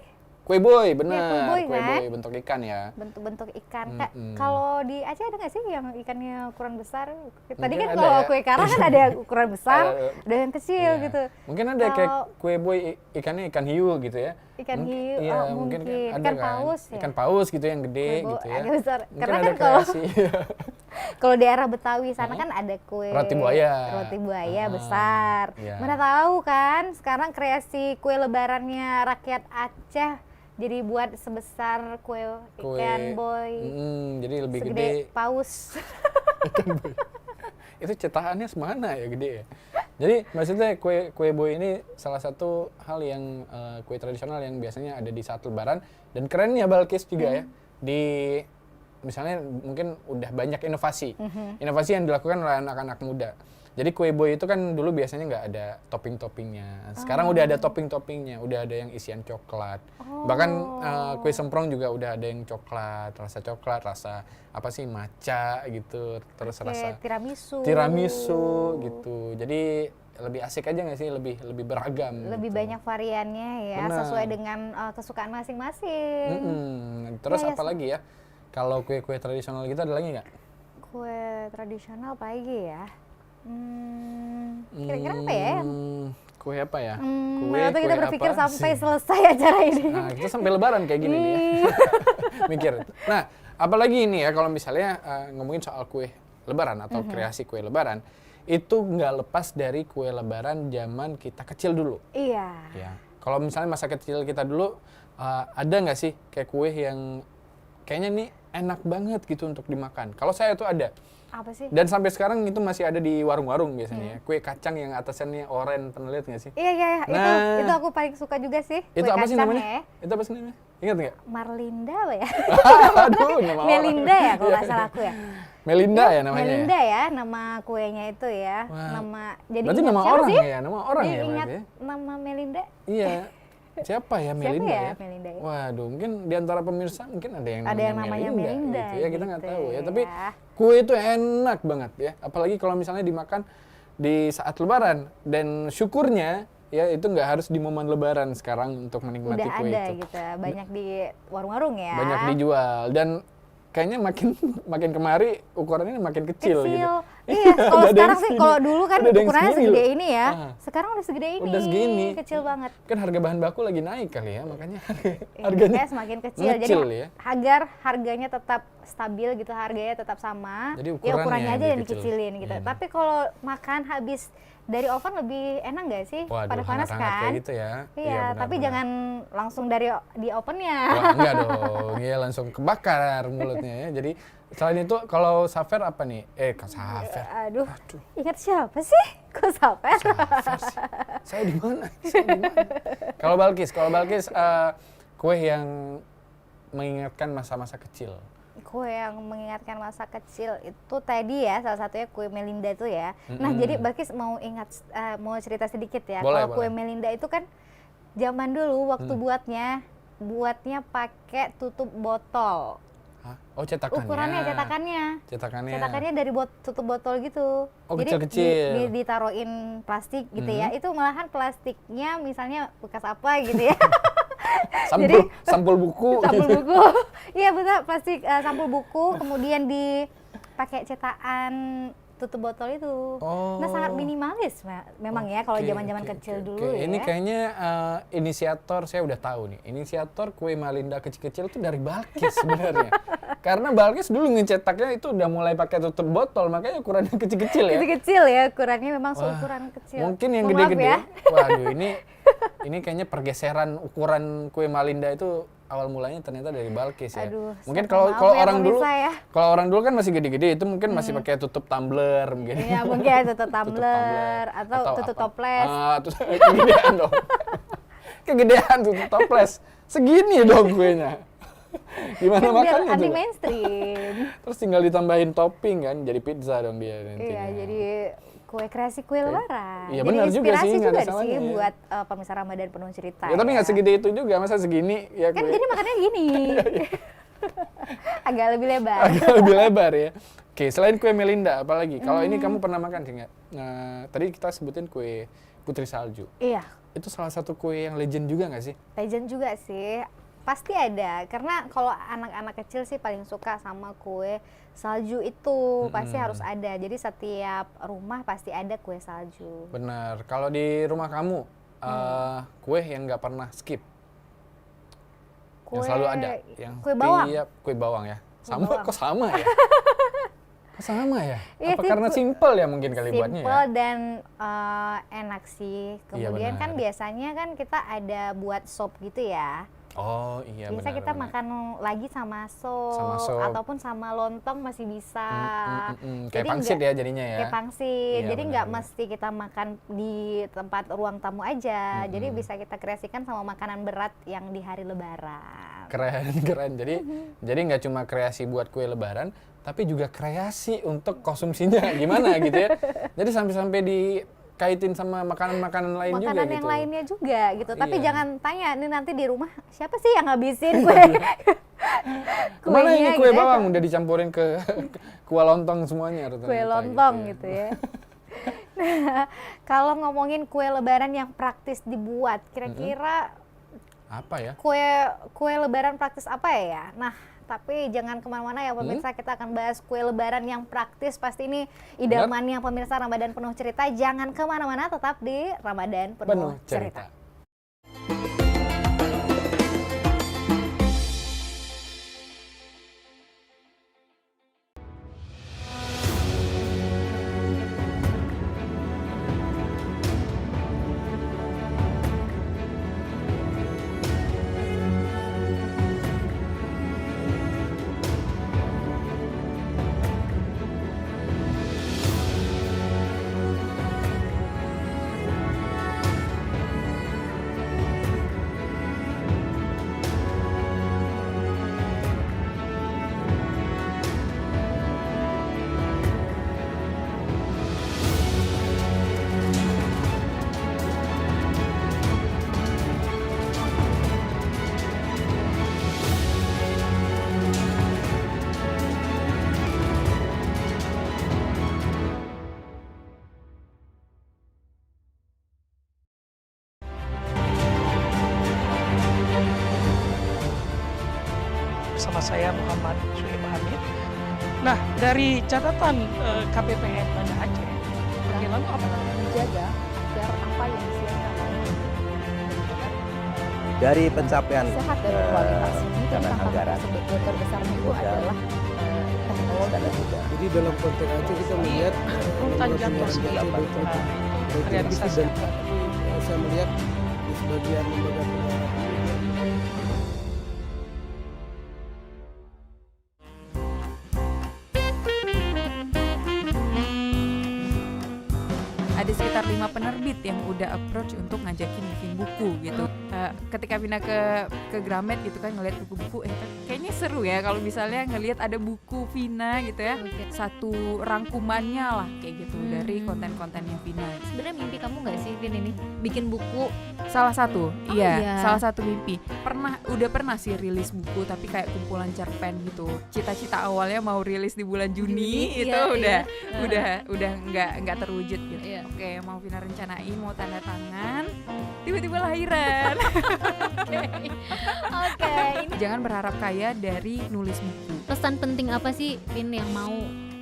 kue boy benar, kue boy kue kan? boy bentuk ikan ya. bentuk-bentuk ikan. Mm-mm. Kalau di Aceh ada nggak sih yang ikannya ukuran besar? Tadi Mungkin kan ada kalau ya. kue karah kan ada yang ukuran besar, ada yang kecil Iya. gitu. Mungkin ada kayak Kalau- kue boy ikannya ikan hiu gitu ya. Ikan Mungkin- hiu, iya, oh, mungkin mungkin. ada Ikan kan. paus ya? Ikan paus gitu yang gede Kue gitu ya. agak besar. Mungkin Karena ada kan kalau kreasi. kalau daerah Betawi sana kan ada kue Roti buaya. Roti buaya Ah, besar. iya. Mana tahu kan sekarang kreasi kue lebarannya rakyat Aceh Jadi buat sebesar kue ikan boy. Jadi lebih segede gede. paus. Ikan boy. Itu cetakannya semana ya gede ya. Jadi maksudnya kue boy ini salah satu hal yang kue tradisional yang biasanya ada di saat Lebaran, dan kerennya Balkis juga ya. Di misalnya mungkin udah banyak inovasi yang dilakukan oleh anak-anak muda. Jadi kue boy itu kan dulu biasanya nggak ada topping-toppingnya. Sekarang udah ada topping-toppingnya, udah ada yang isian coklat. Bahkan kue semprong juga udah ada yang coklat, rasa apa sih, matcha gitu, terus rasa tiramisu gitu. Jadi lebih asik aja nggak sih, lebih beragam. Lebih gitu. banyak variannya ya, Benar. sesuai dengan kesukaan masing-masing. Terus apa lagi ya? Kalau kue-kue tradisional kita ada lagi nggak? Kue tradisional apa lagi ya? Kira-kira apa ya? Kue apa ya? Waktu kita berpikir apa sampai sih? selesai acara ini. Nah, kita sampai Lebaran kayak gini nih ya. Mikir. Nah, apalagi ini ya kalau misalnya ngomongin soal kue Lebaran atau kreasi kue Lebaran, itu nggak lepas dari kue Lebaran zaman kita kecil dulu. Iya. Ya. Kalau misalnya masa kecil kita dulu, ada nggak sih kayak kue yang kayaknya nih enak banget gitu untuk dimakan? Kalau saya tuh ada. Apa sih? Dan sampai sekarang itu masih ada di warung-warung biasanya ya. Kue kacang yang atasannya oranye, pernah lihat nggak sih? Iya. Nah. Itu aku paling suka juga sih. Itu kue apa sih kacang namanya? ya. Itu apa sih namanya? Ingat nggak? Marlinda apa ya? Aduh, nama orang. Melinda ya kalau nggak salah aku ya. Melinda ya namanya. Melinda ya nama kuenya itu ya. Wah. Nama jadi Berarti ingat nama siapa orang sih? ya, nama orang ya Ingat berarti ya? nama Melinda? Iya. Siapa ya Melinda ya ya? Melinda ya? Waduh, mungkin di antara pemirsa mungkin ada yang namanya Melinda gitu ya, kita nggak gitu tahu ya. ya. Tapi kue itu enak banget ya, apalagi kalau misalnya dimakan di saat Lebaran, dan syukurnya ya itu nggak harus di momen Lebaran sekarang untuk menikmati Udah kue ada itu. gitu, banyak di warung-warung ya. Banyak dijual, dan kayaknya makin kemari ukurannya makin kecil gitu. Iya, kalau Udah ada yang sekarang sih, segini. kalau dulu kan Udah ada yang ukurannya segini segede loh. ini ya. Ah. Sekarang udah segede ini. Udah segini. Kecil banget. Kan harga bahan baku lagi naik kali ya, makanya Iya, harganya makanya semakin kecil. Jadi mengecil ya. agar harganya tetap stabil gitu, harganya tetap sama. Jadi Ya ukurannya aja yang dikecil. dikecilin gitu. Iya. Tapi kalau makan habis dari oven lebih enak nggak sih? Waduh, Pada panas hangat-hangat kan? kayak gitu ya. Iya, tapi benar-benar. jangan langsung dari di ovennya. Wah, enggak dong, ya langsung kebakar mulutnya ya. Jadi selain itu kalau Safer apa nih? Kak Safer. Aduh, ingat siapa sih? Kok Safer? Safer sih. Saya di mana? Kalau Balkis kue yang mengingatkan masa-masa kecil. Kue yang mengingatkan masa kecil itu tadi ya, salah satunya kue Melinda itu ya. Nah, jadi Balkis mau mau cerita sedikit ya. Boleh, Kalau kue boleh. Melinda itu kan zaman dulu waktu buatnya pakai tutup botol. Hah? Oh, cetakannya. Ukurannya cetakannya dari tutup botol gitu. Oh, jadi kecil-kecil. ditaruhin plastik gitu ya. Itu malahan plastiknya misalnya bekas apa gitu ya. Sampul buku. Sampul gitu. buku. Iya betul, plastik sampul buku, kemudian dipakai cetakan tutup botol itu. Oh. Nah, sangat minimalis memang ya kalau zaman-zaman kecil dulu ya. Ini kayaknya inisiator, saya udah tahu nih. Inisiator kue Melinda kecil-kecil itu dari Balkis sebenarnya. Karena Balkis dulu ngecetaknya itu udah mulai pakai tutup botol, makanya ukurannya kecil-kecil ya. Kecil-kecil ya, ukurannya memang seukuran kecil. Mungkin yang Mohon maaf gede-gede. ya. Waduh, ini kayaknya pergeseran ukuran kue Melinda itu awal mulanya ternyata dari Balkis ya. Aduh, Mungkin maaf kalau ya, orang dulu, pemirsa ya. kalau orang dulu kan masih gede-gede, itu mungkin masih pakai tutup tumbler mungkin. Iya, mungkin tutup tumbler atau tutup apa? toples. Kegedean dong. Kegedean tutup toples. Segini dong kuenya. Gimana Kan biar makannya anti tuh? mainstream. Terus tinggal ditambahin topping kan, jadi pizza dong dia nantinya. Iya, jadi kue kreasi kue Lebaran. Iya, Jadi benar juga inspirasi sih, nggak ada juga salahnya sih ya. buat pemirsa Ramadan penuh cerita. Ya, tapi nggak segede itu juga, masa segini ya Kan kue. jadi makannya gini. Agak lebih lebar. Agak lebih lebar ya. Oke, selain kue Melinda, apalagi? Kalau ini kamu pernah makan sih nggak? Nah, tadi kita sebutin kue putri salju. Iya, Itu salah satu kue yang legend juga nggak sih? legend juga sih. Pasti ada, karena kalau anak-anak kecil sih paling suka sama kue salju itu. Pasti harus ada. Jadi setiap rumah pasti ada kue salju. Benar. Kalau di rumah kamu, kue yang nggak pernah skip? Yang selalu ada? Yang kue bawang. Kue bawang ya? Sama, bawang. kok sama ya? Kok sama ya? Iya Apa sih, karena simple ya mungkin kali buatnya ya? Simple dan enak sih. Iya, Kemudian kan benar. biasanya kan kita ada buat sop gitu ya. Oh iya, Bisa kita makan lagi sama sop, ataupun sama lontong masih bisa. Kayak pangsit ya jadinya ya. Kayak pangsit. Iya, Jadi nggak mesti kita makan di tempat ruang tamu aja. Jadi bisa kita kreasikan sama makanan berat yang di hari Lebaran. Keren. Jadi nggak cuma kreasi buat kue Lebaran, tapi juga kreasi untuk konsumsinya gimana gitu ya. Jadi sampai dikaitin sama makanan-makanan lain juga gitu. Makanan yang lainnya juga gitu. Tapi Iya. jangan tanya nih nanti di rumah siapa sih yang ngabisin kue. Kemana ini kue gitu ya. bawang udah dicampurin ke kue lontong semuanya. Kue lontong gitu ya. Nah, kalau ngomongin kue Lebaran yang praktis dibuat, kira-kira apa ya? Kue Lebaran praktis apa ya? Nah, tapi jangan kemana-mana ya pemirsa, kita akan bahas kue Lebaran yang praktis. Pasti ini idamannya pemirsa Ramadan Penuh Cerita. Jangan kemana-mana, tetap di Ramadan Penuh Cerita. Bersama saya Muhammad Suhaib Hamid. Nah, dari catatan KPPN Banda Aceh, bagaimana Menjaga agar apa yang disiapkan Dari pencapaian sehat dan berkualitas. Mungkin karena tantangan anggaran terbesarnya itu adalah teknologi. Jadi dalam konteks Aceh kita melihat rutan jadwal realisasi. saya melihat di sebagian lembaga penyiaran Ada sekitar 5 penerbit yang udah approach untuk ngajakin bikin buku gitu. Ketika pindah ke Gramet gitu kan, ngeliat buku-buku, kayaknya seru ya kalau misalnya ngelihat ada buku Vina gitu ya, satu rangkumannya lah kayak gitu dari konten-kontennya Vina. Sebenarnya mimpi kamu nggak sih, Vin, ini bikin buku? Salah satu, iya. salah satu mimpi. Udah pernah sih rilis buku tapi kayak kumpulan cerpen gitu. Cita-cita awalnya mau rilis di bulan Juni itu udah nggak terwujud gitu. Iya. Oke, mau Vina rencanain mau tanda tangan, tiba-tiba lahiran. Oke, ini Jangan berharap kaya dari nulis buku. pesan penting apa sih, Vin, yang mau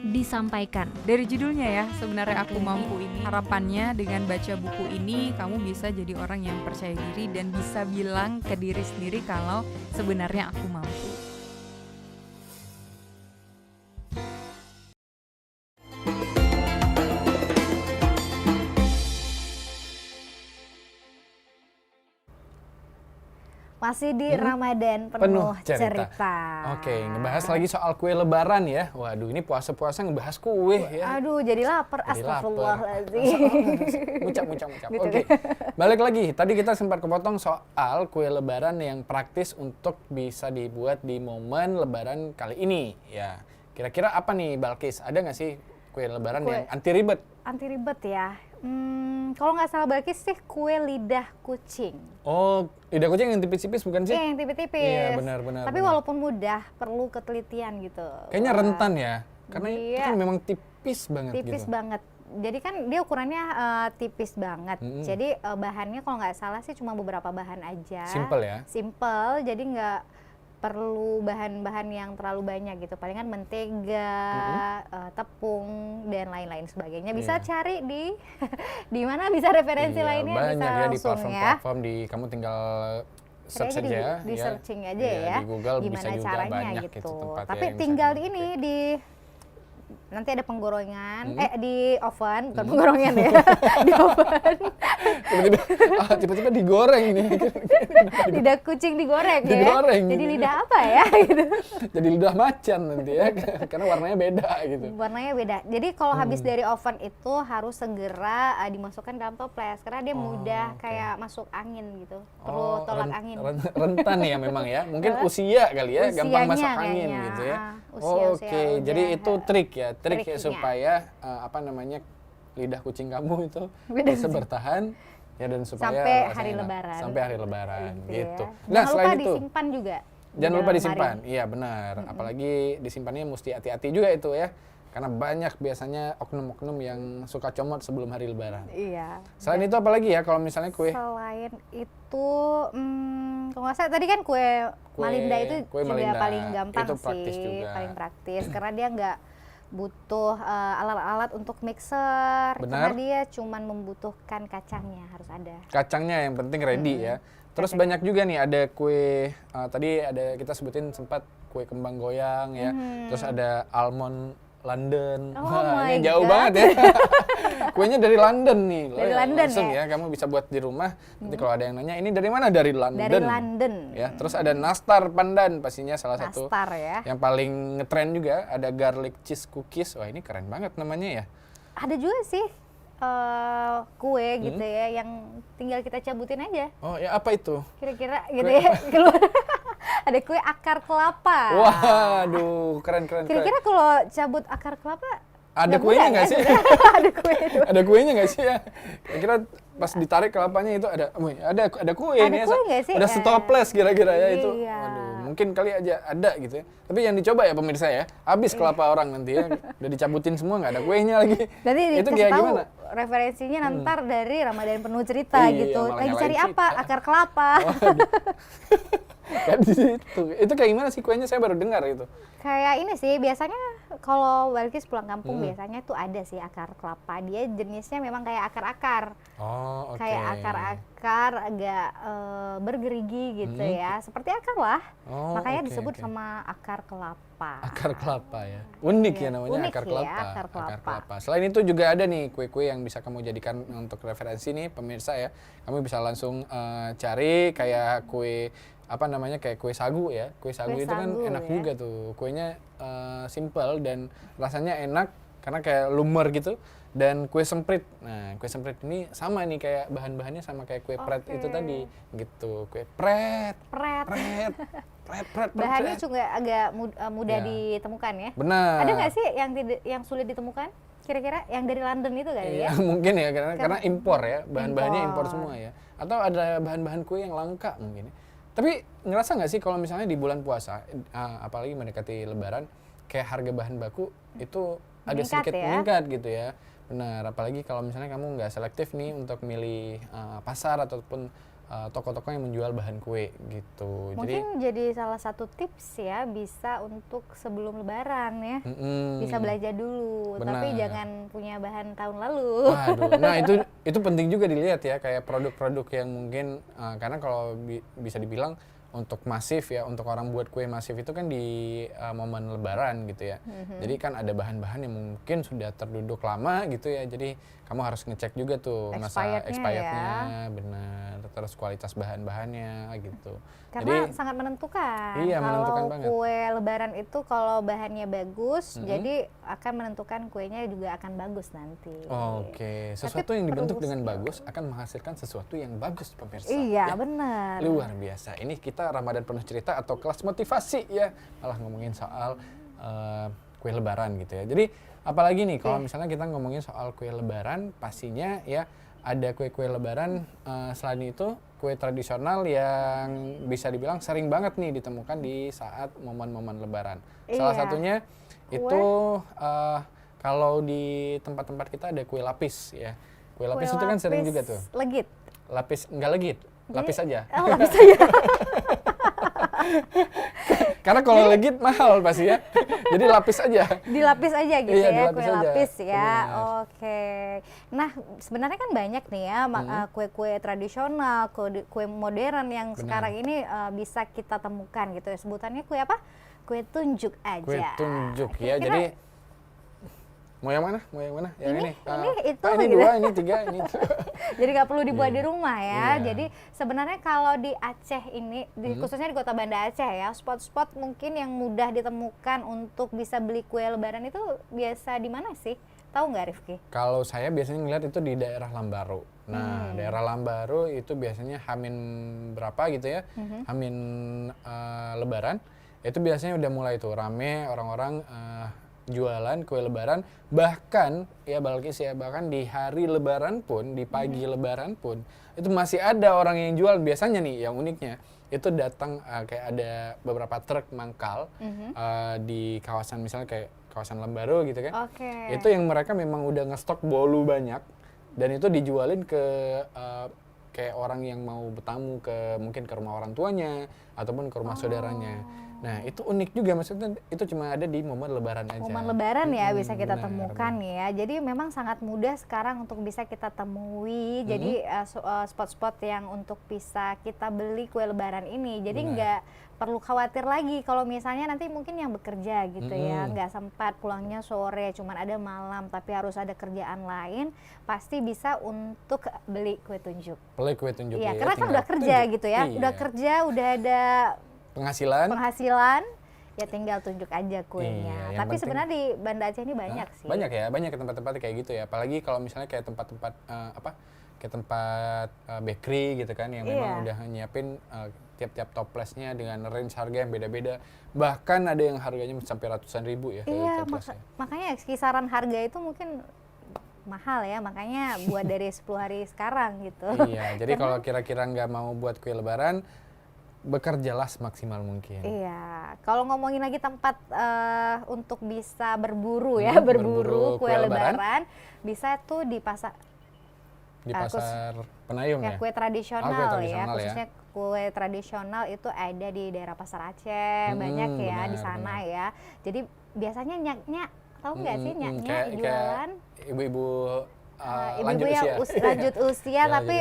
disampaikan? Dari judulnya ya, sebenarnya Aku Mampu ini. Harapannya dengan baca buku ini kamu bisa jadi orang yang percaya diri dan bisa bilang ke diri sendiri kalau sebenarnya aku mampu. Masih di Ramadan Penuh Cerita. Oke, ngebahas lagi soal kue Lebaran ya. Waduh, ini puasa-puasa ngebahas kue ya. Aduh, jadi lapar. Jadi Astagfirullahaladzim. Mucap. Gitu. Oke, balik lagi. Tadi kita sempat kepotong soal kue Lebaran yang praktis untuk bisa dibuat di momen Lebaran kali ini. Ya, kira-kira apa nih Balkis? Ada nggak sih kue Lebaran yang anti ribet? Anti ribet ya. Kalau nggak salah Balkis sih kue lidah kucing. Oh, lidah kucing yang tipis-tipis bukan sih? Iya, yang tipis-tipis. Iya, benar. Tapi walaupun mudah, perlu ketelitian gitu. Kayaknya Wah. rentan ya, karena itu Iya. kan memang tipis banget Tipis gitu. banget. Jadi kan dia ukurannya tipis banget. Jadi bahannya kalau nggak salah sih cuma beberapa bahan aja. Simple ya? Simple, jadi nggak perlu bahan-bahan yang terlalu banyak gitu. Palingan mentega, tepung dan lain-lain sebagainya. Bisa cari di di mana bisa referensi lainnya banyak bisa ya di langsung platform-platform di kamu tinggal search Kayaknya saja di ya. searching aja Iya, ya. di Google gimana bisa juga caranya banyak gitu. tempat Tapi yang bisa tinggal diklik. ini nanti ada penggorengan, di oven, bukan penggorengan ya, di oven. Tiba-tiba digoreng ini. Lidah kucing digoreng ya. Digoreng. Jadi lidah apa ya gitu. Jadi lidah macan nanti ya, karena warnanya beda gitu. Warnanya beda. Jadi kalau habis dari oven itu harus segera dimasukkan dalam toples karena dia mudah kayak masuk angin gitu. Perlu tolak angin. Rentan ya memang ya. Mungkin usia kali ya, gampang masuk angin kayaknya. gitu ya. Usia Jadi itu trik ya triknya. supaya lidah kucing kamu itu bisa bertahan ya, dan supaya sampai rasanya hari enak. Lebaran. Sampai hari Lebaran gitu. Ya. Nah, Jangan selain lupa itu disimpan juga. jangan lupa dalam disimpan. lemari. Iya benar. Apalagi disimpannya mesti hati-hati juga itu ya. Karena banyak biasanya oknum-oknum yang suka comot sebelum hari Lebaran. Iya. Selain itu apalagi ya kalau misalnya kue? Selain itu, kalau nggak salah tadi kan kue Malinda itu kue juga Malinda. paling gampang Itu praktis sih, juga. paling praktis karena dia nggak butuh alat-alat untuk mixer, karena Benar. dia cuman membutuhkan kacangnya harus ada. Kacangnya yang penting ready ya. Terus banyak juga nih ada kue, tadi ada kita sebutin sempat kue kembang goyang ya. Terus ada almond London. Oh Wah, my ini jauh God. banget ya. Kuenya dari London nih. Dari Ya, London langsung ya? ya. Kamu bisa buat di rumah. Nanti kalau ada yang nanya, ini dari mana? Dari London. Dari London. Ya, terus ada nastar pandan pastinya salah satu Nastar ya. yang paling ngetren juga. Ada garlic cheese cookies. Wah, ini keren banget namanya ya. Ada juga sih kue gitu ya yang tinggal kita cabutin aja. Oh, ya apa itu? Kira-kira gitu ya. Keluar. Ada kue akar kelapa. Waduh, keren. Kira-kira kalau cabut akar kelapa Ada nggak kuenya mudah nggak kan? sih? Ada kue itu. Ada kuenya nggak sih ya? Kira-kira pas ditarik kelapanya itu ada kue Ada nih ya. kue nggak sih? Udah setoples kira-kira ya itu. Iya. Waduh, mungkin kali aja ada gitu ya. Tapi yang dicoba ya pemirsa ya, habis kelapa orang nanti ya, udah dicabutin semua nggak ada kuenya lagi. Nanti itu dikasih kayak tahu gimana? referensinya nanti dari Ramadan Penuh Cerita Iya, gitu. malah Lagi cari nyalain apa? kita. Akar kelapa. Waduh. Kan di situ. Itu kayak gimana sih kuenya? Saya baru dengar itu. Kayak ini sih biasanya kalau Balkis pulang kampung biasanya tuh ada sih akar kelapa. Dia jenisnya memang kayak akar-akar. Oh, oke. Kayak akar-akar agak bergerigi gitu ya. Seperti akar lah. Oh, Makanya oke, disebut oke. sama akar kelapa. Akar kelapa ya. Unik Iya, ya namanya unik akar ya, kelapa. akar kelapa. Selain itu juga ada nih kue-kue yang bisa kamu jadikan untuk referensi nih pemirsa ya. Kamu bisa langsung cari kayak kue kayak kue sagu ya. Kue sagu itu kan sagu, enak ya. juga tuh. Kuenya simple dan rasanya enak karena kayak lumer gitu. Dan kue semprit. Nah, kue semprit ini sama nih kayak bahan-bahannya sama kayak kue pret itu tadi gitu. Kue pret. Bahannya juga agak mudah Ya. ditemukan ya. Benar. Ada nggak sih yang sulit ditemukan? Kira-kira yang dari London itu kali Iya, ya? mungkin ya karena impor ya, bahan-bahannya impor Impor. semua ya. Atau ada bahan-bahan kue yang langka mungkin. Tapi ngerasa nggak sih kalau misalnya di bulan puasa, apalagi mendekati Lebaran, kayak harga bahan baku itu agak Meningkat sedikit ya? meningkat gitu ya. Benar, apalagi kalau misalnya kamu nggak selektif nih untuk milih pasar ataupun toko-toko yang menjual bahan kue gitu. Mungkin jadi salah satu tips ya, bisa untuk sebelum Lebaran ya. Bisa belanja dulu, tapi Benar. jangan punya bahan tahun lalu. Waduh, nah itu penting juga dilihat ya, kayak produk-produk yang mungkin karena kalau bisa dibilang untuk masif ya, untuk orang buat kue masif itu kan di momen Lebaran gitu ya. Jadi kan ada bahan-bahan yang mungkin sudah terduduk lama gitu ya. Jadi kamu harus ngecek juga tuh masa expirednya, benar. Terus kualitas bahan-bahannya gitu. Karena Jadi sangat menentukan. Iya, menentukan kalau banget. kue Lebaran itu kalau bahannya bagus, jadi akan menentukan kuenya juga akan bagus nanti. Oke, sesuatu yang dibentuk dengan bagus akan menghasilkan sesuatu yang bagus pemirsa. Iya, ya. benar. Luar biasa. Ini kita Ramadan Penuh Cerita atau kelas motivasi ya. Malah ngomongin soal kue Lebaran gitu ya. Jadi apalagi nih kalau misalnya kita ngomongin soal kue Lebaran, pastinya ya ada kue-kue Lebaran. Selain itu kue tradisional yang bisa dibilang sering banget nih ditemukan di saat momen-momen Lebaran. Salah Iya. satunya itu kalau di tempat-tempat kita ada kue lapis ya. Kue lapis itu kan sering juga tuh. Legit. Lapis enggak legit, lapis aja. Oh, lapis aja. Karena kalau legit mahal pasti ya. Jadi lapis aja. Dilapis aja gitu Iya, ya, dilapis kue aja. lapis ya. Benar. Oke. Nah, sebenarnya kan banyak nih ya kue-kue tradisional, kue modern yang sekarang ini bisa kita temukan gitu ya. Sebutannya kue apa? Kue tunjuk aja. Kue tunjuk ya. Kira-kira Jadi Mau yang mana? Mau yang mana? Yang ini? Itu ini gitu. 2, ini 3, ini. Jadi nggak perlu dibuat di rumah ya. Iya. Jadi sebenarnya kalau di Aceh ini, khususnya di Kota Banda Aceh ya, spot-spot mungkin yang mudah ditemukan untuk bisa beli kue lebaran itu biasa di mana sih? Tahu nggak Rifki? Kalau saya biasanya ngeliat itu di daerah Lambaru. Nah, daerah Lambaru itu biasanya Hamin berapa gitu ya, Hamin Lebaran, itu biasanya udah mulai tuh rame orang-orang jualan kue lebaran, bahkan ya Balkis ya, bahkan di hari lebaran pun, di pagi lebaran pun, itu masih ada orang yang jual. Biasanya nih yang uniknya, itu datang kayak ada beberapa truk mangkal di kawasan misalnya kayak kawasan Lambaru gitu kan. Itu yang mereka memang udah ngestok bolu banyak, dan itu dijualin ke kayak orang yang mau bertamu ke mungkin ke rumah orang tuanya ataupun ke rumah saudaranya. Nah itu unik juga, maksudnya itu cuma ada di momen lebaran aja. Momen lebaran ya bisa kita benar, temukan ya. Jadi memang sangat mudah sekarang untuk bisa kita temui. Jadi spot-spot yang untuk bisa kita beli kue lebaran ini. Jadi nggak perlu khawatir lagi kalau misalnya nanti mungkin yang bekerja gitu ya, nggak sempat pulangnya sore, cuman ada malam tapi harus ada kerjaan lain, pasti bisa untuk beli kue tunjuk. Beli kue tunjuk Iya, ya, karena kan udah kerja gitu ya, udah kerja, udah ada penghasilan, ya tinggal tunjuk aja kuenya. Tapi sebenarnya di Banda Aceh ini banyak sih. Banyak ya, banyak tempat-tempat kayak gitu ya. Apalagi kalau misalnya kayak tempat-tempat kayak tempat bakery gitu kan, yang memang udah nyiapin tiap-tiap toplesnya dengan range harga yang beda-beda. Bahkan ada yang harganya sampai ratusan ribu ya. Iya, makanya kisaran harga itu mungkin mahal ya, makanya buat dari 10 hari sekarang gitu. Iya, jadi kalau kira-kira nggak mau buat kue lebaran, bekerjalah semaksimal mungkin. Iya, kalau ngomongin lagi tempat untuk bisa berburu ya, berburu kue lebaran, bisa tuh di pasar. Di pasar Penayung ya? Kue tradisional, kue ya, khususnya kue tradisional itu ada di daerah Pasar Aceh, banyak ya di sana ya. Jadi biasanya nyak-nyak, tahu nggak sih nyak-nyak jualan? Ibu-ibu ibu-ibu yang lanjut usia tapi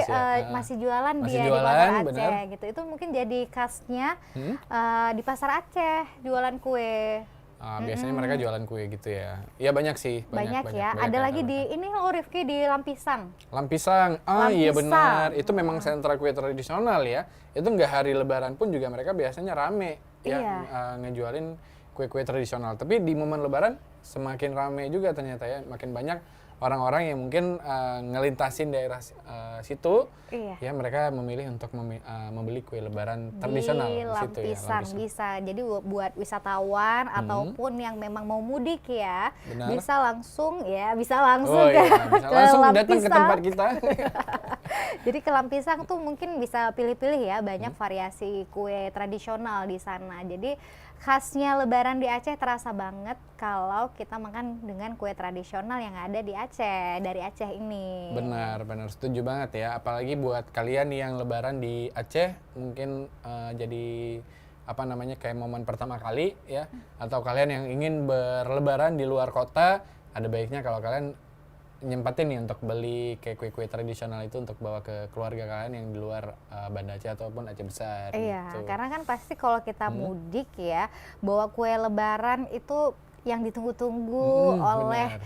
masih jualan di Pasar Aceh gitu. Itu mungkin jadi khasnya di Pasar Aceh jualan kue. Biasanya mereka jualan kue gitu ya. Iya banyak sih. Banyak ya. Ada lagi di ini loh Rifki, di Lampisang. Lampisang. Iya benar. Itu memang sentra kue tradisional ya. Itu nggak hari lebaran pun juga mereka biasanya rame ya ngejualin kue-kue tradisional. Tapi di momen lebaran semakin rame juga ternyata ya. Makin banyak orang-orang yang mungkin ngelintasin daerah situ, ya mereka memilih untuk membeli kue lebaran tradisional di Lampisang bisa. Jadi buat wisatawan ataupun yang memang mau mudik ya, bisa langsung bisa datang ke tempat kita. Jadi ke Lampisang tuh mungkin bisa pilih-pilih ya, banyak variasi kue tradisional di sana. Jadi khasnya lebaran di Aceh terasa banget kalau kita makan dengan kue tradisional yang ada di Aceh, dari Aceh ini. Benar, setuju banget ya. Apalagi buat kalian yang lebaran di Aceh, mungkin jadi kayak momen pertama kali ya, atau kalian yang ingin berlebaran di luar kota, ada baiknya kalau kalian nyempatin nih untuk beli kayak kue-kue tradisional itu untuk bawa ke keluarga kalian yang di luar Banda Aceh ataupun Aceh besar. Iya, gitu. karena kan pasti kalau kita mudik ya, bawa kue lebaran itu yang ditunggu-tunggu oleh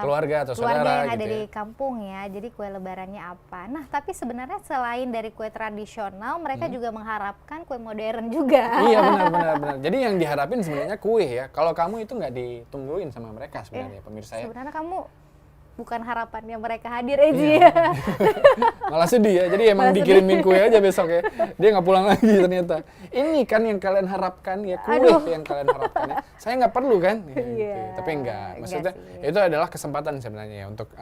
keluarga atau saudara yang ada gitu di kampung ya. Jadi kue lebarannya apa? Nah, tapi sebenarnya selain dari kue tradisional, mereka juga mengharapkan kue modern juga. Iya benar. Jadi yang diharapin sebenarnya kue ya. Kalau kamu itu nggak ditungguin sama mereka sebenarnya, pemirsa ya. Sebenarnya kamu bukan harapannya mereka hadir aja ya. Malah sedih ya, jadi emang dikirimin kue aja besok ya. Dia nggak pulang lagi ternyata. Ini kan yang kalian harapkan ya, kue yang kalian harapkan ya. Saya nggak perlu kan? Gitu. Tapi enggak, maksudnya itu adalah kesempatan sebenarnya ya untuk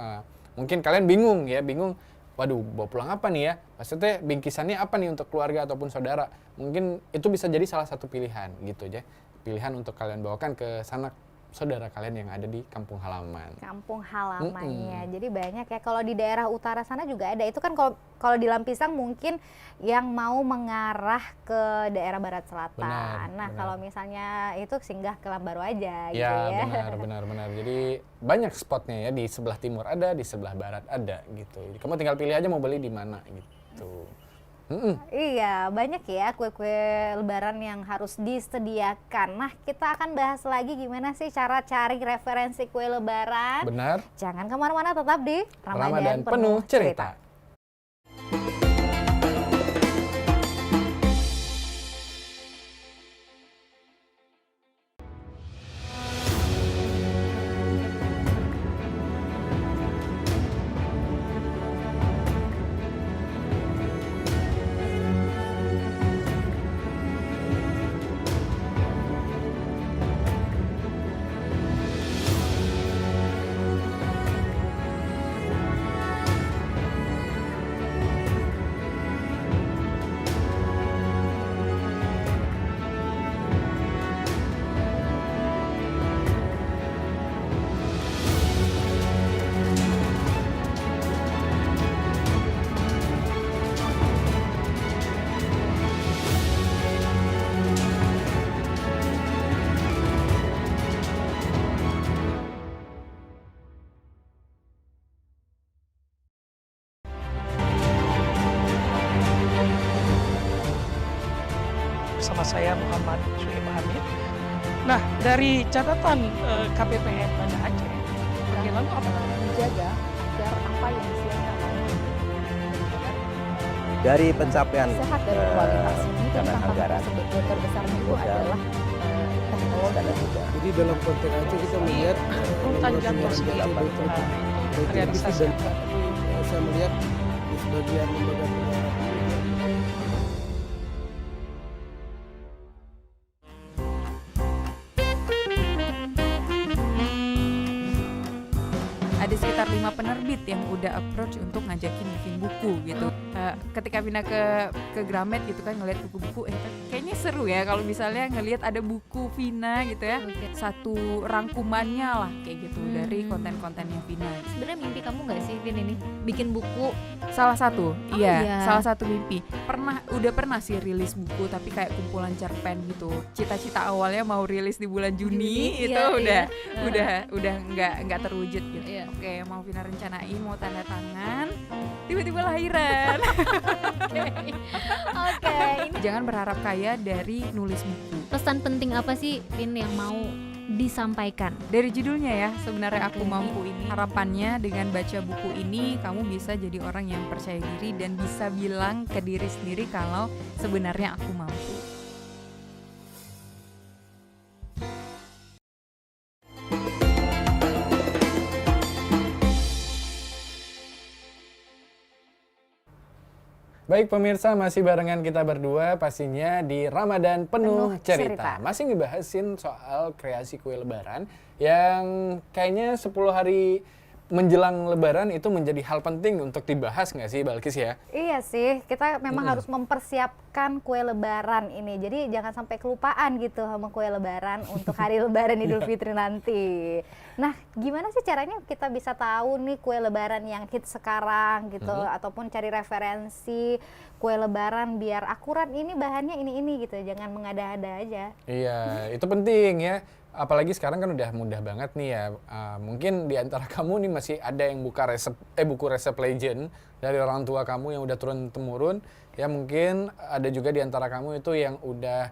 mungkin kalian bingung, waduh bawa pulang apa nih ya? Maksudnya bingkisannya apa nih untuk keluarga ataupun saudara? Mungkin itu bisa jadi salah satu pilihan gitu aja. Pilihan untuk kalian bawakan ke sana saudara kalian yang ada di kampung halaman. Kampung halamannya. Jadi banyak ya. Kalau di daerah utara sana juga ada. Itu kan kalau di Lampisang mungkin yang mau mengarah ke daerah barat selatan. Benar. Kalau misalnya itu singgah ke Lambaru aja gitu ya. Benar. Jadi banyak spotnya ya, di sebelah timur ada, di sebelah barat ada gitu. Kamu tinggal pilih aja mau beli di mana gitu. Iya, banyak ya kue-kue lebaran yang harus disediakan. Nah, kita akan bahas lagi gimana sih cara cari referensi kue lebaran. Benar. Jangan kemana-mana, tetap di Ramadan Penuh Cerita. Bersama saya Muhammad Suhaib Hamid. Nah, dari catatan KPPN Banda Aceh, tahun lalu apa? Menjaga agar apa yang disiapkan Dari pencapaian sehat dan kualitas. Ini dengan tantangan anggaran terbesarnya itu modal, adalah teknologi. dan juga Jadi dalam konteks Aceh kita melihat Rutan lembaga Jangkau penyiaran sendiri Aceh baik itu realisasi dan saya melihat di sebagian lembaga penyiaran Ada sekitar 5 penerbit yang udah approach untuk ngajakin bikin buku gitu. Ketika pindah ke Gramet gitu kan ngeliat buku-buku, kayaknya seru ya kalau misalnya ngelihat ada buku Vina gitu ya, satu rangkumannya lah kayak gitu dari konten-kontennya Vina. Sebenarnya mimpi kamu nggak sih, Vin, ini bikin buku? Salah satu, iya. salah satu mimpi. Udah pernah sih rilis buku tapi kayak kumpulan cerpen gitu. Cita-cita awalnya mau rilis di bulan Juni itu iya, udah nggak terwujud gitu. Iya. Oke, mau Vina rencanain mau tanda tangan, tiba-tiba lahiran. Oke, ini Jangan berharap kaya dari nulis buku. pesan penting apa sih, Vin, yang mau disampaikan? Dari judulnya ya, sebenarnya Aku Oke. Mampu ini. Harapannya dengan baca buku ini kamu bisa jadi orang yang percaya diri dan bisa bilang ke diri sendiri kalau sebenarnya aku mampu. Baik pemirsa, masih barengan kita berdua pastinya di Ramadan Penuh Cerita. Masih ngebahasin soal kreasi kue lebaran yang kayaknya 10 hari menjelang lebaran itu menjadi hal penting untuk dibahas nggak sih Balkis ya? Iya sih, kita memang harus mempersiapkan kue lebaran ini. Jadi jangan sampai kelupaan gitu sama kue lebaran untuk hari lebaran Idul Fitri nanti. Nah, gimana sih caranya kita bisa tahu nih kue lebaran yang hit sekarang gitu, ataupun cari referensi kue lebaran biar akurat ini bahannya ini gitu, jangan mengada-ada aja. Iya, itu penting ya. Apalagi sekarang kan udah mudah banget nih ya. Mungkin di antara kamu nih masih ada yang buku resep legend dari orang tua kamu yang udah turun temurun. Ya mungkin ada juga di antara kamu itu yang udah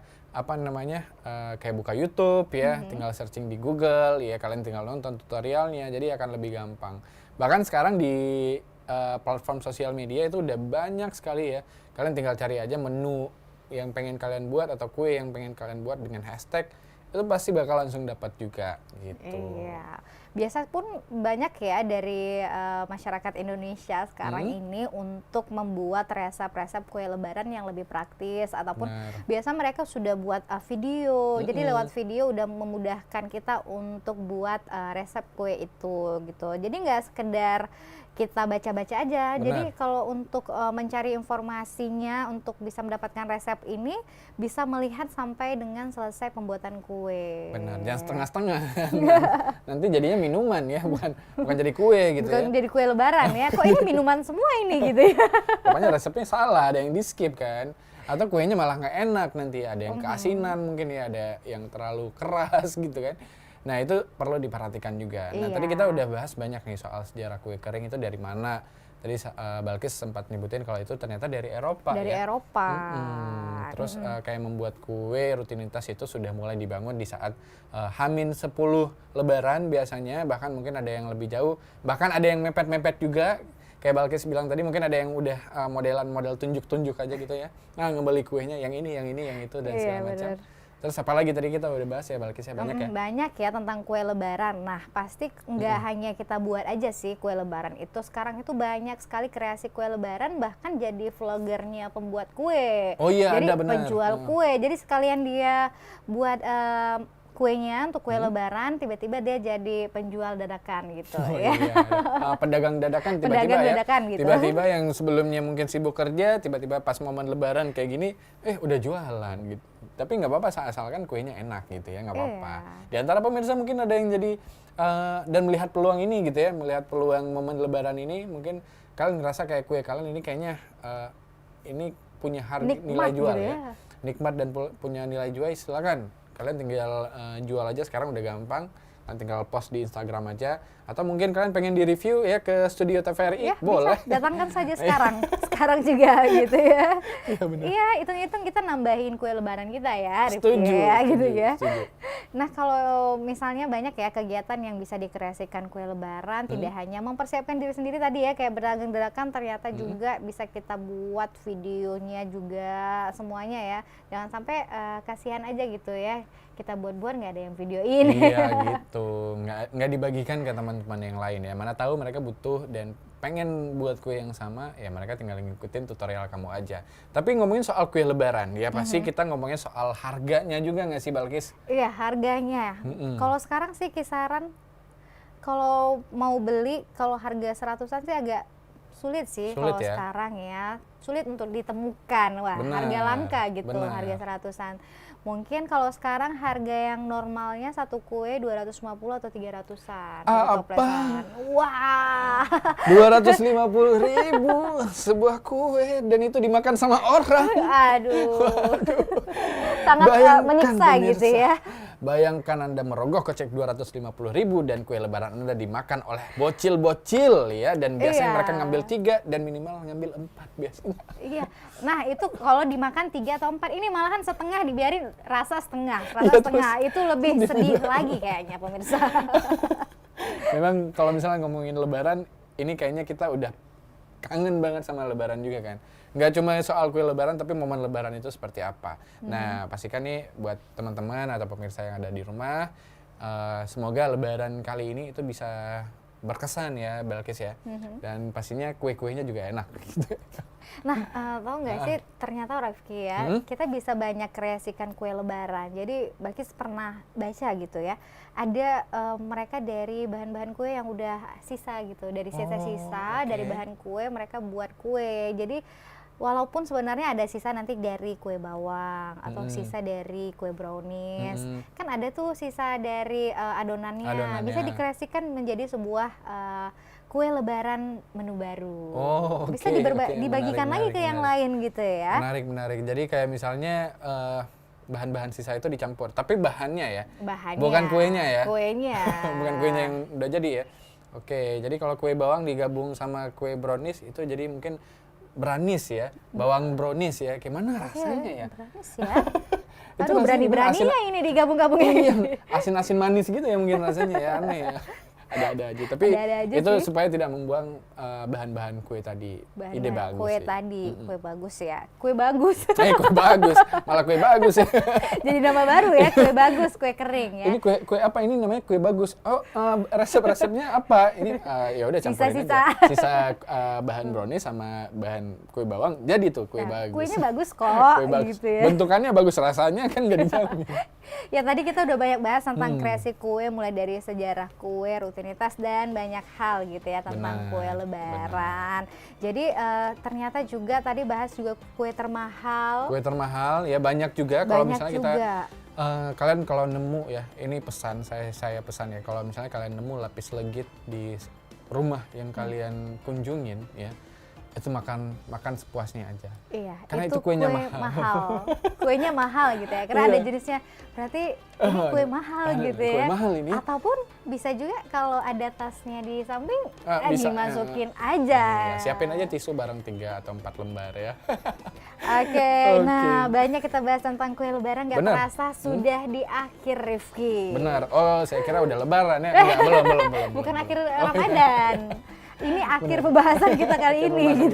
kayak buka YouTube ya, tinggal searching di Google, ya kalian tinggal nonton tutorialnya, jadi akan lebih gampang. Bahkan sekarang di platform sosial media itu udah banyak sekali ya. Kalian tinggal cari aja menu yang pengen kalian buat atau kue yang pengen kalian buat dengan hashtag, itu pasti bakal langsung dapat juga gitu. Iya, biasa pun banyak ya dari masyarakat Indonesia sekarang ini untuk membuat resep-resep kue lebaran yang lebih praktis, ataupun biasa mereka sudah buat video, jadi lewat video udah memudahkan kita untuk buat resep kue itu gitu. Jadi nggak sekedar kita baca-baca aja. Benar. Jadi kalau untuk mencari informasinya untuk bisa mendapatkan resep ini bisa melihat sampai dengan selesai pembuatan kue. Benar, jangan setengah-setengah. Nanti jadinya minuman ya, bukan jadi kue gitu bukan ya. jadi kue lebaran ya. Kok ini minuman semua ini gitu ya. Pokoknya resepnya salah, ada yang di skip kan. Atau kuenya malah nggak enak nanti, ada yang keasinan mungkin ya, ada yang terlalu keras gitu kan. Nah itu perlu diperhatikan juga. Nah tadi kita udah bahas banyak nih soal sejarah kue kering itu dari mana. tadi Balkis sempat nyebutin kalau itu ternyata dari Eropa dari ya. Eropa. Terus kayak membuat kue rutinitas itu sudah mulai dibangun di saat H-10 Lebaran biasanya, bahkan mungkin ada yang lebih jauh, bahkan ada yang mepet-mepet juga. Kayak Balkis bilang tadi, mungkin ada yang udah model tunjuk-tunjuk aja gitu ya. Nah, ngebeli kuenya yang ini, yang itu, dan segala macam. Terus apalagi tadi kita udah bahas ya Balkis ya, banyak ya? Banyak ya tentang kue lebaran. Nah, pasti nggak hanya kita buat aja sih kue lebaran itu. Sekarang itu banyak sekali kreasi kue lebaran, bahkan jadi vlogernya pembuat kue. Oh iya, jadi ada benar. penjual kue. Jadi sekalian dia buat kuenya untuk kue lebaran, tiba-tiba dia jadi penjual dadakan gitu ya. Iya. Pedagang dadakan tiba-tiba Pedagang ya. dadakan gitu. Tiba-tiba yang sebelumnya mungkin sibuk kerja, tiba-tiba pas momen lebaran kayak gini, udah jualan gitu. Tapi nggak apa-apa, asalkan kuenya enak gitu ya, nggak apa-apa. Di antara pemirsa mungkin ada yang jadi dan melihat peluang ini gitu ya, melihat peluang momen lebaran ini, mungkin kalian ngerasa kayak kue kalian ini kayaknya ini punya nilai jual gitu ya. Nikmat dan punya nilai jual, silakan. Kalian tinggal jual aja, sekarang udah gampang. Kalian tinggal post di Instagram aja. Atau mungkin kalian pengen di-review ya ke Studio TVRI, ya, boleh. Bisa, datangkan saja sekarang. Sekarang juga gitu ya. Iya benar. Iya, hitung-hitung kita nambahin kue lebaran kita ya, Setuju, ya, gitu ya. Setuju. Nah, kalau misalnya banyak ya kegiatan yang bisa dikreasikan kue lebaran, tidak hanya mempersiapkan diri sendiri tadi ya, kayak berdagang dadakan, ternyata juga bisa kita buat videonya juga semuanya ya. Jangan sampai kasihan aja gitu ya, kita buat-buat nggak ada yang videoin. Iya gitu, nggak dibagikan ke teman-teman yang lain ya. Mana tahu mereka butuh dan pengen buat kue yang sama, ya mereka tinggal ngikutin tutorial kamu aja. Tapi ngomongin soal kue lebaran, ya pasti kita ngomongin soal harganya juga nggak sih Balkis? Iya, harganya. Kalau sekarang sih kisaran, kalau mau beli, kalau harga 100-an sih agak sulit sih kalau ya? sekarang ya. Sulit untuk ditemukan, harga langka gitu, harga 100-an. Mungkin kalau sekarang harga yang normalnya satu kue 250 atau 300-an. Apa? Wah. 250.000 sebuah kue dan itu dimakan sama orang. Aduh. Sangat menyiksa gitu ya. Bayangkan Anda merogoh kocek 250.000 dan kue lebaran Anda dimakan oleh bocil-bocil ya, dan biasanya mereka ngambil 3 dan minimal ngambil 4 biasanya. Iya. Nah, itu kalau dimakan 3 atau 4, ini malahan setengah dibiarin rasa setengah. Itu lebih sedih lagi kayaknya pemirsa. Memang kalau misalnya ngomongin lebaran, ini kayaknya kita udah kangen banget sama lebaran juga kan. Nggak cuma soal kue lebaran, tapi momen lebaran itu seperti apa. Nah, pastikan nih buat teman-teman atau pemirsa yang ada di rumah, semoga lebaran kali ini itu bisa berkesan ya Balkis ya. Dan pastinya kue-kuenya juga enak gitu. Nah, tahu nggak sih, ternyata Rafki ya, kita bisa banyak kreasikan kue lebaran. Jadi Balkis pernah baca gitu ya, ada mereka dari bahan-bahan kue yang udah sisa gitu, dari sisa-sisa dari bahan kue mereka buat kue. Jadi walaupun sebenarnya ada sisa nanti dari kue bawang atau sisa dari kue brownies, kan ada tuh sisa dari adonannya. Bisa dikreasikan menjadi sebuah kue lebaran menu baru. Bisa dibagikan lagi ke yang lain gitu ya. Menarik. Jadi kayak misalnya bahan-bahan sisa itu dicampur, tapi bahannya ya, bahannya, bukan kuenya ya. Bukan kuenya yang udah jadi ya. Oke, jadi kalau kue bawang digabung sama kue brownies itu jadi mungkin brownies ya, bawang brownies ya. Gimana rasanya ya? Brownies ya. Aduh, berani-beraninya ini digabung-gabungin. Iya, asin-asin manis gitu ya mungkin rasanya ya, aneh ya. Ada aja, tapi itu sih, supaya tidak membuang bahan-bahan kue tadi. Ide bagus. Kue tadi, kue bagus ya. Kue bagus. Kue bagus, malah kue bagus ya. Jadi nama baru ya, kue bagus, kue kering ya. Ini kue apa ini namanya kue bagus? Oh, resepnya apa? Ini ya udah campurin aja. Sisa bahan brownies sama bahan kue bawang, jadi tuh kue bagus. Kuenya bagus kok, kue bagus. Gitu ya. Bentukannya bagus, rasanya kan nggak dijamin. Ya tadi kita udah banyak bahas tentang kreasi kue, mulai dari sejarah kue, rutinitas, dan banyak hal gitu ya tentang kue lebaran. Jadi ternyata juga tadi bahas juga kue termahal. Kue termahal ya banyak juga. Kalau misalnya juga. Kita kalian kalau nemu ya, ini pesan saya pesan ya, kalau misalnya kalian nemu lapis legit di rumah yang kalian kunjungin ya, itu makan sepuasnya aja. Iya, karena itu itu kuenya kue mahal. Kuenya mahal gitu ya, karena ada jenisnya. Berarti ini kue mahal gitu ya. Kue mahal ini. Ataupun bisa juga kalau ada tasnya di samping, bisa, dimasukin aja. Ya, siapin aja tisu bareng 3 atau 4 lembar ya. Oke, nah banyak kita bahas tentang kue lebaran, gak terasa sudah di akhir, Rifki. Benar, oh saya kira udah lebaran ya. Enggak, belum. Bukan akhir Ramadan. Ini akhir pembahasan kita kali ini.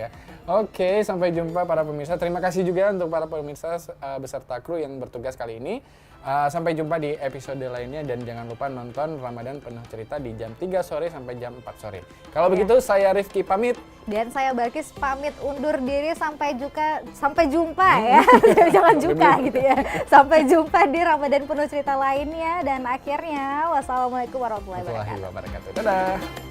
Ya. Oke, sampai jumpa para pemirsa. Terima kasih juga untuk para pemirsa beserta kru yang bertugas kali ini. Sampai jumpa di episode lainnya dan jangan lupa nonton Ramadan Penuh Cerita di jam 3 sore sampai jam 4 sore. Kalau begitu saya Rifki pamit. Dan saya Balkis pamit undur diri sampai jumpa ya. Jangan juga gitu ya. Sampai jumpa di Ramadan Penuh Cerita lainnya dan akhirnya wassalamualaikum warahmatullahi wabarakatuh. Dadah.